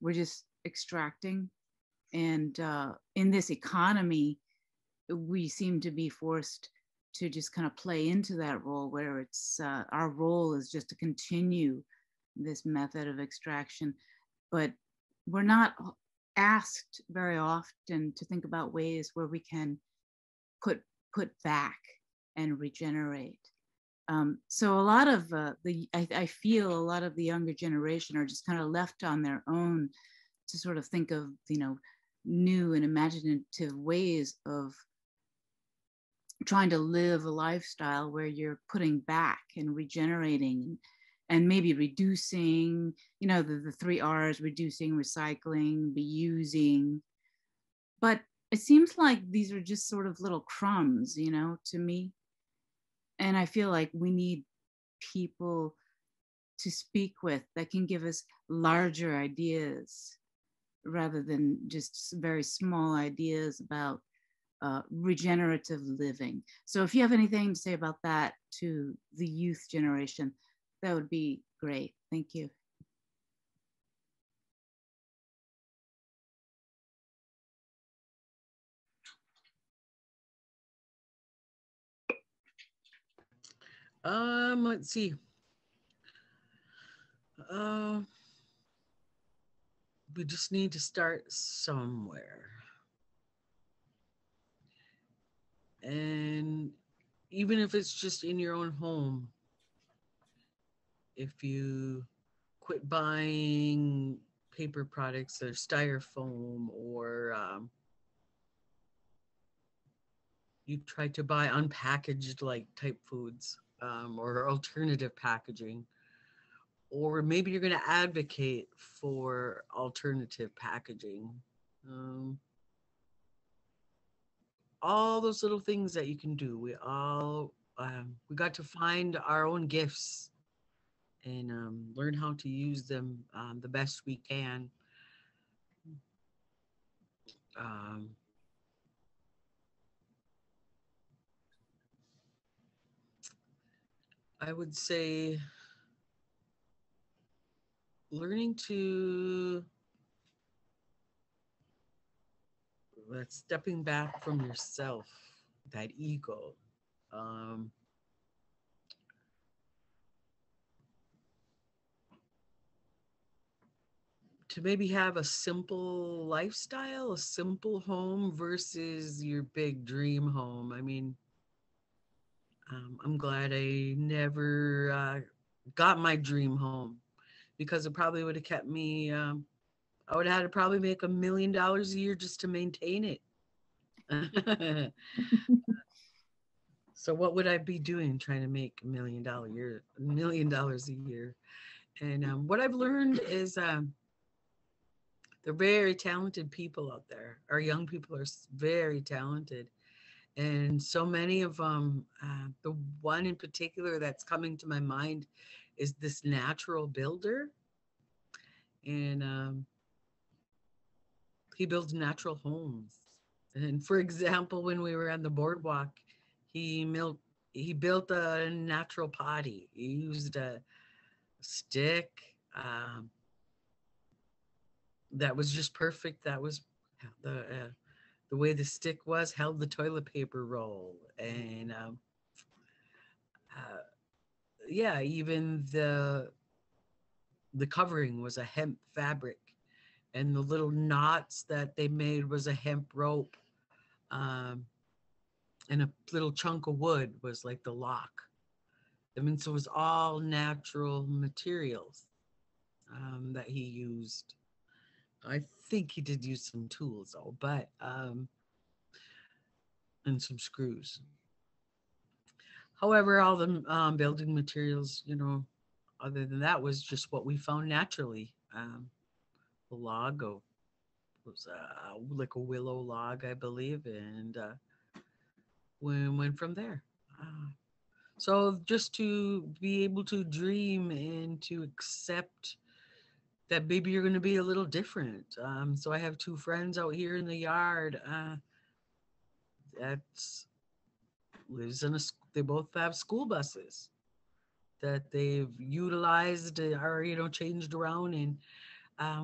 we're just extracting. And in this economy, we seem to be forced to just kind of play into that role, where it's our role is just to continue this method of extraction. But we're not asked very often to think about ways where we can put back and regenerate. So a lot of I feel a lot of the younger generation are just kind of left on their own to sort of think of, new and imaginative ways of trying to live a lifestyle where you're putting back and regenerating and maybe reducing, the 3 R's: reducing, recycling, reusing. But it seems like these are just sort of little crumbs, to me. And I feel like we need people to speak with that can give us larger ideas rather than just very small ideas about regenerative living. So if you have anything to say about that to the youth generation, that would be great. Thank you. Let's see. We just need to start somewhere. And even if it's just in your own home, if you quit buying paper products or styrofoam, or you try to buy unpackaged type foods, or alternative packaging, or maybe you're going to advocate for alternative packaging. All those little things that you can do. We got to find our own gifts and learn how to use them the best we can. I would say learning to stepping back from yourself, that ego. To maybe have a simple lifestyle, a simple home versus your big dream home. I mean, I'm glad I never got my dream home, because it probably would have kept me, I would have had to probably make $1 million a year just to maintain it. So what would I be doing trying to make $1 million a year? And what I've learned is they're very talented people out there. Our young people are very talented. And so many of them, the one in particular that's coming to my mind is this natural builder. And he builds natural homes. And for example, when we were on the boardwalk, he built a natural potty. He used a stick that was just perfect. That was the way the stick was, held the toilet paper roll. And yeah, even the covering was a hemp fabric, and the little knots that they made was a hemp rope, and a little chunk of wood was like the lock. I mean, so it was all natural materials that he used. I think he did use some tools though, but and some screws. However, all the building materials, other than that, was just what we found naturally. The log was like a willow log, I believe, and we went from there. So just to be able to dream and to accept that maybe you're going to be a little different. So I have two friends out here in the yard that lives in they both have school buses that they've utilized or, you know, changed around, and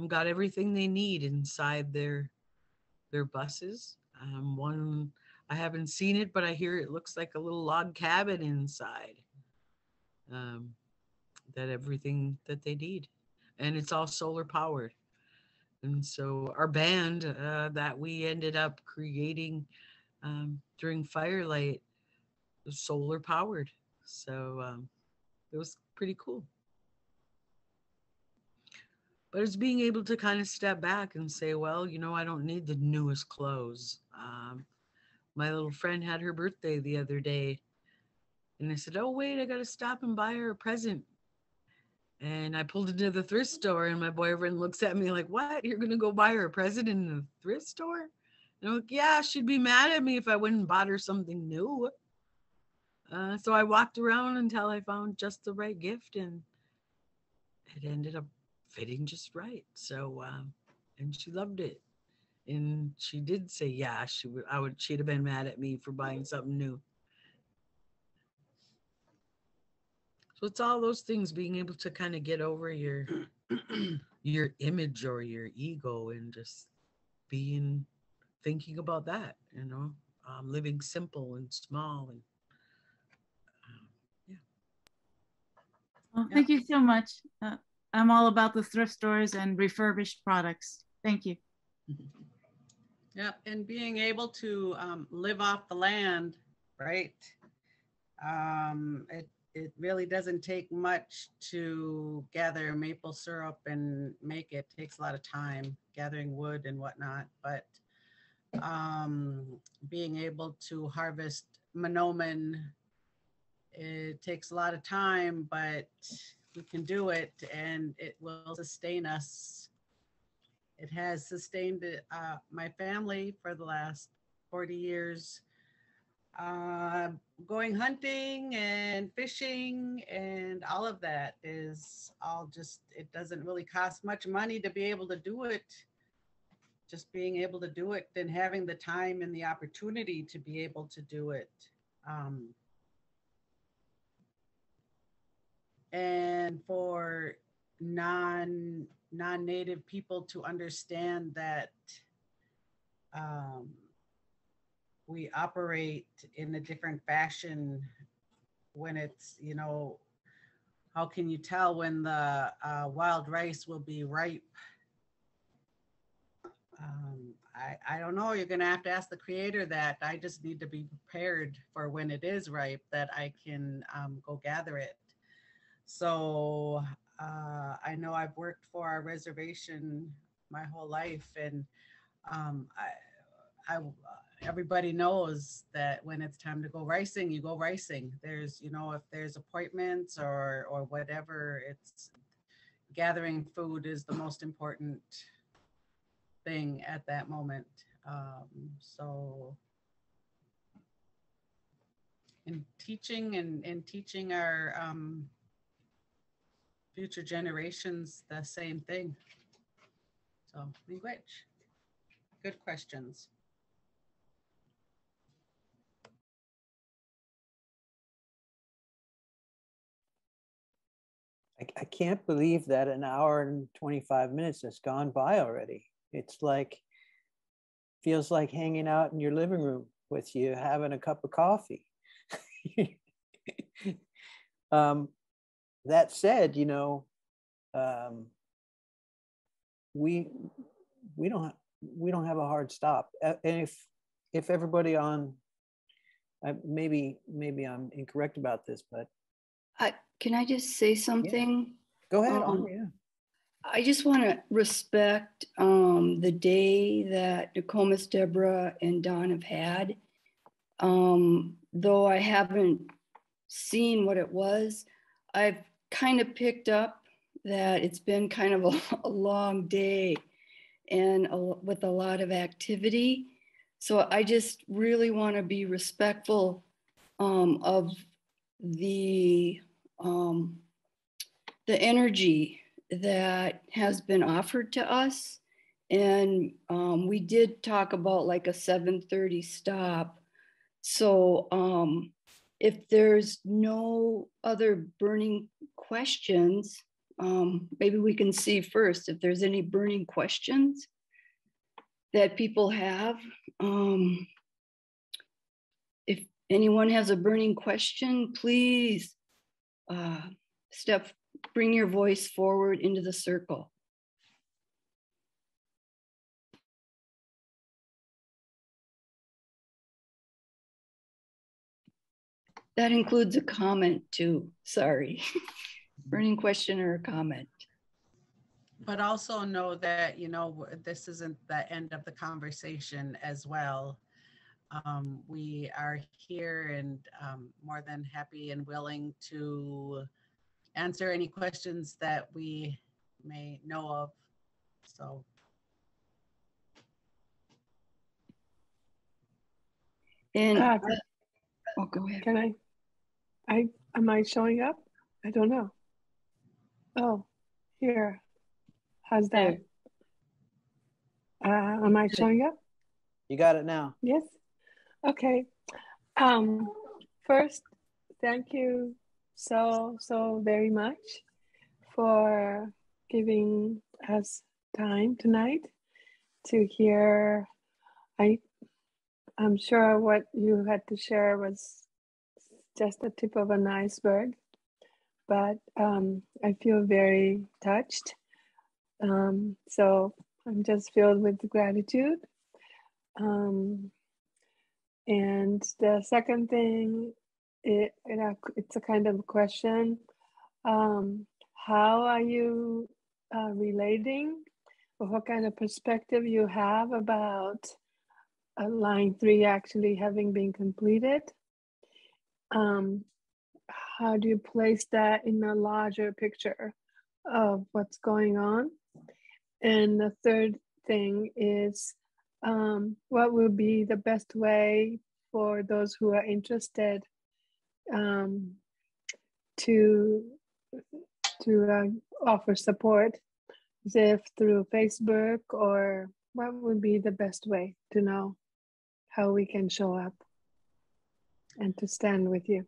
got everything they need inside their buses. One, I haven't seen it, but I hear it looks like a little log cabin inside. That everything that they need, and it's all solar powered. And so our band that we ended up creating during Firelight was solar powered. So it was pretty cool. But it's being able to kind of step back and say, well, you know, I don't need the newest clothes. My little friend had her birthday the other day, and I said, oh, wait, I got to stop and buy her a present. And I pulled into the thrift store, and my boyfriend looks at me like, what? You're going to go buy her a present in the thrift store? And I'm like, yeah, she'd be mad at me if I went and bought her something new. So I walked around until I found just the right gift, and it ended up fitting just right. So, and she loved it. And she did say, yeah, she'd have been mad at me for buying something new. So it's all those things, being able to kind of get over your image or your ego, and just thinking about that, you know, living simple and small. And yeah. Well, thank you so much. I'm all about the thrift stores and refurbished products. Thank you. Yeah, and being able to live off the land, right? It really doesn't take much to gather maple syrup and make it. It takes a lot of time gathering wood and whatnot, but being able to harvest monoman, it takes a lot of time, but we can do it, and it will sustain us. It has sustained my family for the last 40 years. Going hunting and fishing and all of that is all just, it doesn't really cost much money to be able to do it. Just being able to do it and having the time and the opportunity to be able to do it. And for non-native people to understand that we operate in a different fashion when it's, you know, how can you tell when the wild rice will be ripe? I don't know. You're going to have to ask the creator that. I just need to be prepared for when it is ripe, that I can go gather it. So I know I've worked for our reservation my whole life, and everybody knows that when it's time to go ricing, you go ricing. There's, you know, if there's appointments or whatever, it's gathering food is the most important thing at that moment. So in teaching and teaching our future generations the same thing. So language, good questions. I can't believe that an hour and 25 minutes has gone by already. It's like, feels like hanging out in your living room with you, having a cup of coffee. That said, you know, we don't have a hard stop. And if everybody on, maybe I'm incorrect about this, but can I just say something? Yeah. Go ahead. Yeah. I just want to respect the day that Nookomis Debra and Don have had. Though I haven't seen what it was, I've kind of picked up that it's been kind of a long day and with a lot of activity. So I just really want to be respectful of the energy that has been offered to us. And we did talk about like a 7:30 stop. So if there's no other burning questions, maybe we can see first if there's any burning questions that people have. If anyone has a burning question, please bring your voice forward into the circle. That includes a comment too, sorry. Burning question or a comment. But also know that, you know, this isn't the end of the conversation as well. We are here and more than happy and willing to answer any questions that we may know of. So. And oh, go ahead. Can am I showing up? I don't know. Oh, here. How's that? Am I showing up? You got it now. Yes. Okay. First, thank you so very much for giving us time tonight to hear. I'm sure what you had to share was just the tip of an iceberg, but I feel very touched. So I'm just filled with gratitude. And the second thing, it's a kind of question. How are you relating, or what kind of perspective you have about line 3 actually having been completed? How do you place that in a larger picture of what's going on? And the third thing is, what will be the best way for those who are interested to offer support, as if through Facebook, or what would be the best way to know how we can show up and to stand with you?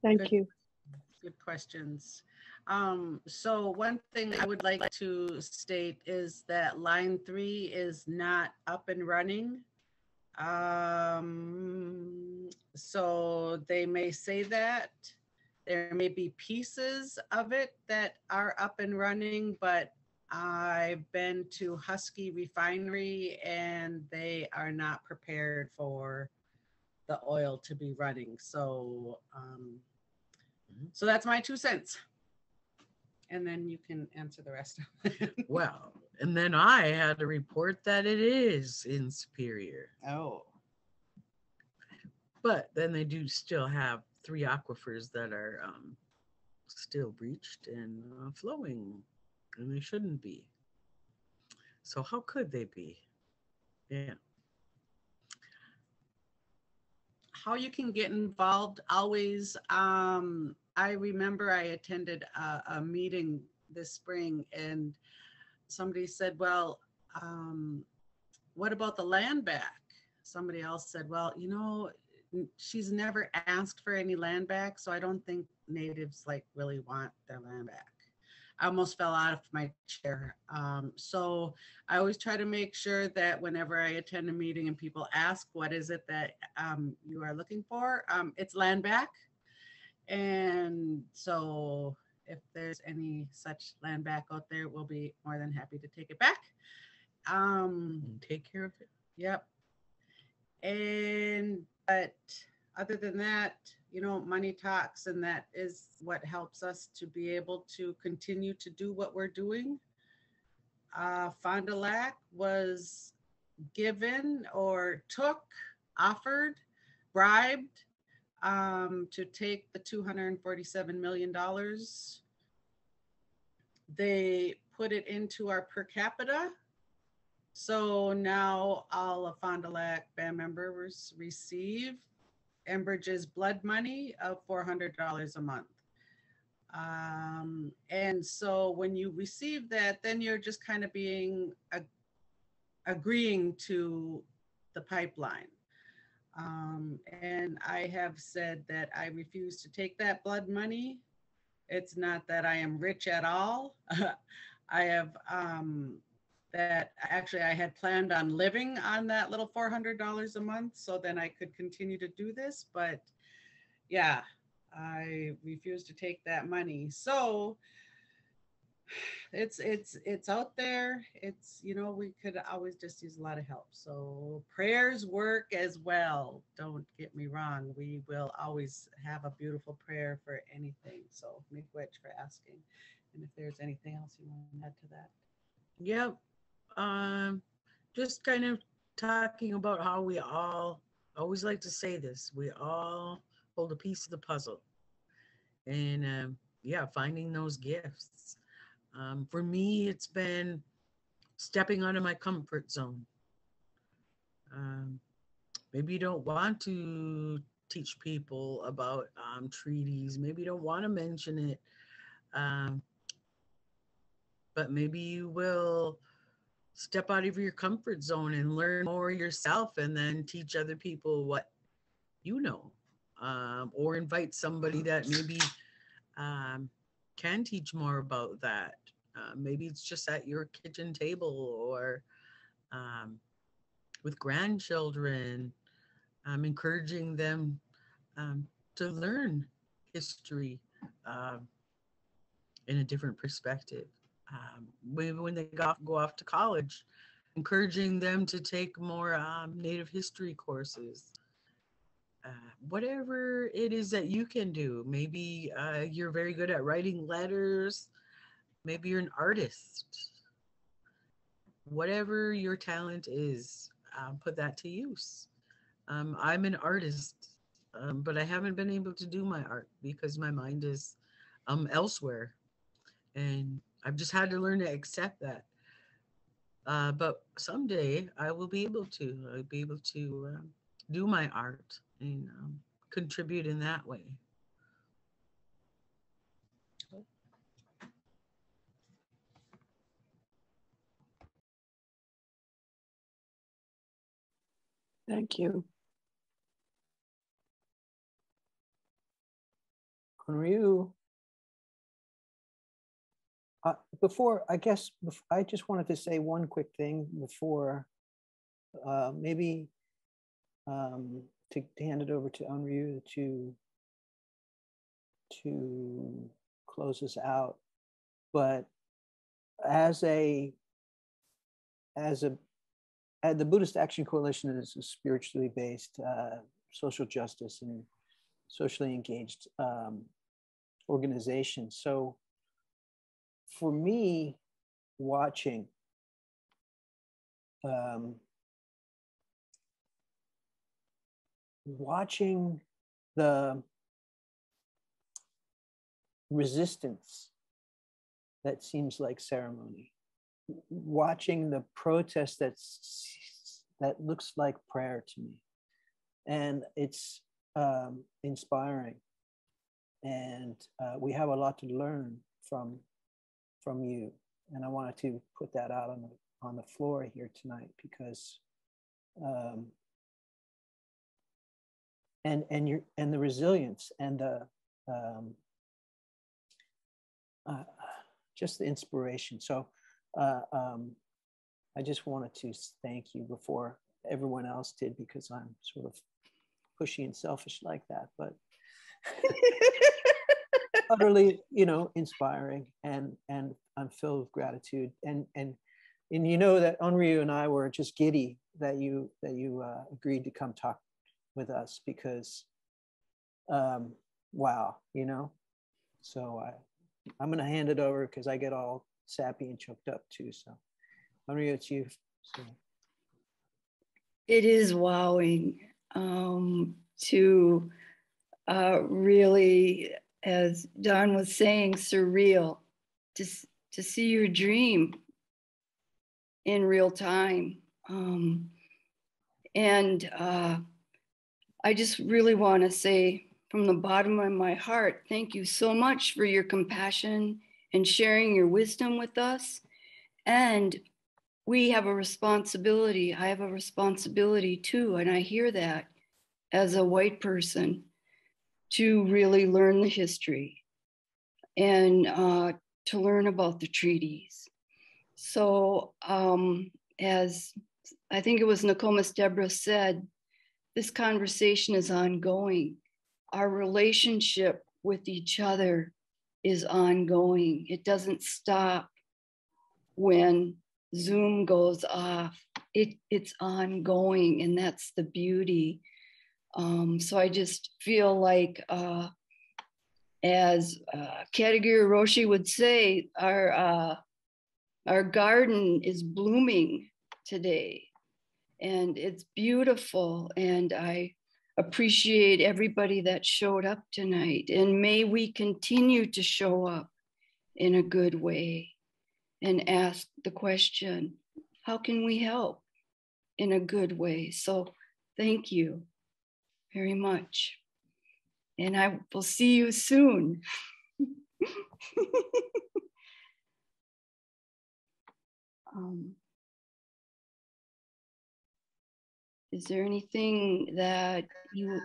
Thank you. Good questions. So one thing I would like to state is that line 3 is not up and running. So they may say that there may be pieces of it that are up and running, but I've been to Husky Refinery and they are not prepared for the oil to be running. So, so that's my 2 cents. And then you can answer the rest of it. Well, and then I had to report that it is in Superior. Oh. But then they do still have 3 aquifers that are still breached and flowing, and they shouldn't be. So how could they be? Yeah. How you can get involved always. I remember I attended a meeting this spring and somebody said, well, what about the land back? Somebody else said, well, you know, she's never asked for any land back, so I don't think natives like really want their land back. I almost fell out of my chair. So I always try to make sure that whenever I attend a meeting and people ask, what is it that you are looking for? It's land back. And so if there's any such land back out there, we'll be more than happy to take it back. Take care of it. Yep. But other than that, you know, money talks, and that is what helps us to be able to continue to do what we're doing. Fond du Lac was given or offered, bribed to take the $247 million. They put it into our per capita. So now all of Fond du Lac band members receive Enbridge's blood money of $400 a month. And so when you receive that, then you're just kind of agreeing to the pipeline. And I have said that I refuse to take that blood money. It's not that I am rich at all. I have, that actually I had planned on living on that little $400 a month, so then I could continue to do this. But yeah, I refuse to take that money. So it's out there. It's, you know, we could always just use a lot of help. So prayers work as well. Don't get me wrong. We will always have a beautiful prayer for anything. So miigwech for asking. And if there's anything else you want to add to that. Yep. Just kind of talking about how we all, always like to say this, we all hold a piece of the puzzle. And yeah, finding those gifts. For me, it's been stepping out of my comfort zone. Maybe you don't want to teach people about treaties. Maybe you don't want to mention it. But maybe you will step out of your comfort zone and learn more yourself, and then teach other people what you know, or invite somebody that maybe can teach more about that. Maybe it's just at your kitchen table, or with grandchildren, encouraging them to learn history in a different perspective. Maybe when they go off to college, encouraging them to take more Native history courses. Whatever it is that you can do. Maybe you're very good at writing letters. Maybe you're an artist. Whatever your talent is, put that to use. I'm an artist, but I haven't been able to do my art because my mind is elsewhere. And I've just had to learn to accept that. But someday I will be able to. I'll be able to do my art and contribute in that way. Thank you. Ryu, before, I guess, I just wanted to say one quick thing before maybe to hand it over to Unryu to close us out. But the Buddhist Action Coalition is a spiritually based social justice and socially engaged organization. So for me, watching the resistance that seems like ceremony, watching the protest that looks like prayer to me, and it's inspiring, and we have a lot to learn from you, and I wanted to put that out on the floor here tonight, because and the resilience and the just the inspiration. So I just wanted to thank you before everyone else did, because I'm sort of pushy and selfish like that, but utterly, inspiring, and I'm filled with gratitude, and you know that Unryu and I were just giddy that you agreed to come talk with us, because wow, so I'm going to hand it over, because I get all sappy and choked up too. So Unryu, it's you. So. It is wowing to really, as Don was saying, surreal to see your dream in real time. And I just really want to say from the bottom of my heart, thank you so much for your compassion and sharing your wisdom with us. And we have a responsibility. I have a responsibility too, and I hear that as a white person, to really learn the history and to learn about the treaties. So as I think it was Nookomis Debra said, this conversation is ongoing. Our relationship with each other is ongoing. It doesn't stop when Zoom goes off. It's ongoing, and that's the beauty. So I just feel like, as Katagiri Roshi would say, our garden is blooming today, and it's beautiful. And I appreciate everybody that showed up tonight. And may we continue to show up in a good way and ask the question, how can we help in a good way? So thank you very much. And I will see you soon. Is there anything that you...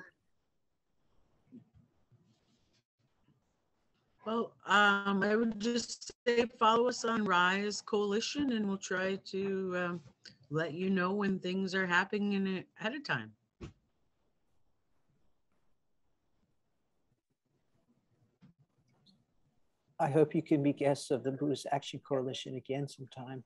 Well, I would just say follow us on R.I.S.E Coalition, and we'll try to let you know when things are happening ahead of time. I hope you can be guests of the Buddhist Action Coalition again sometime.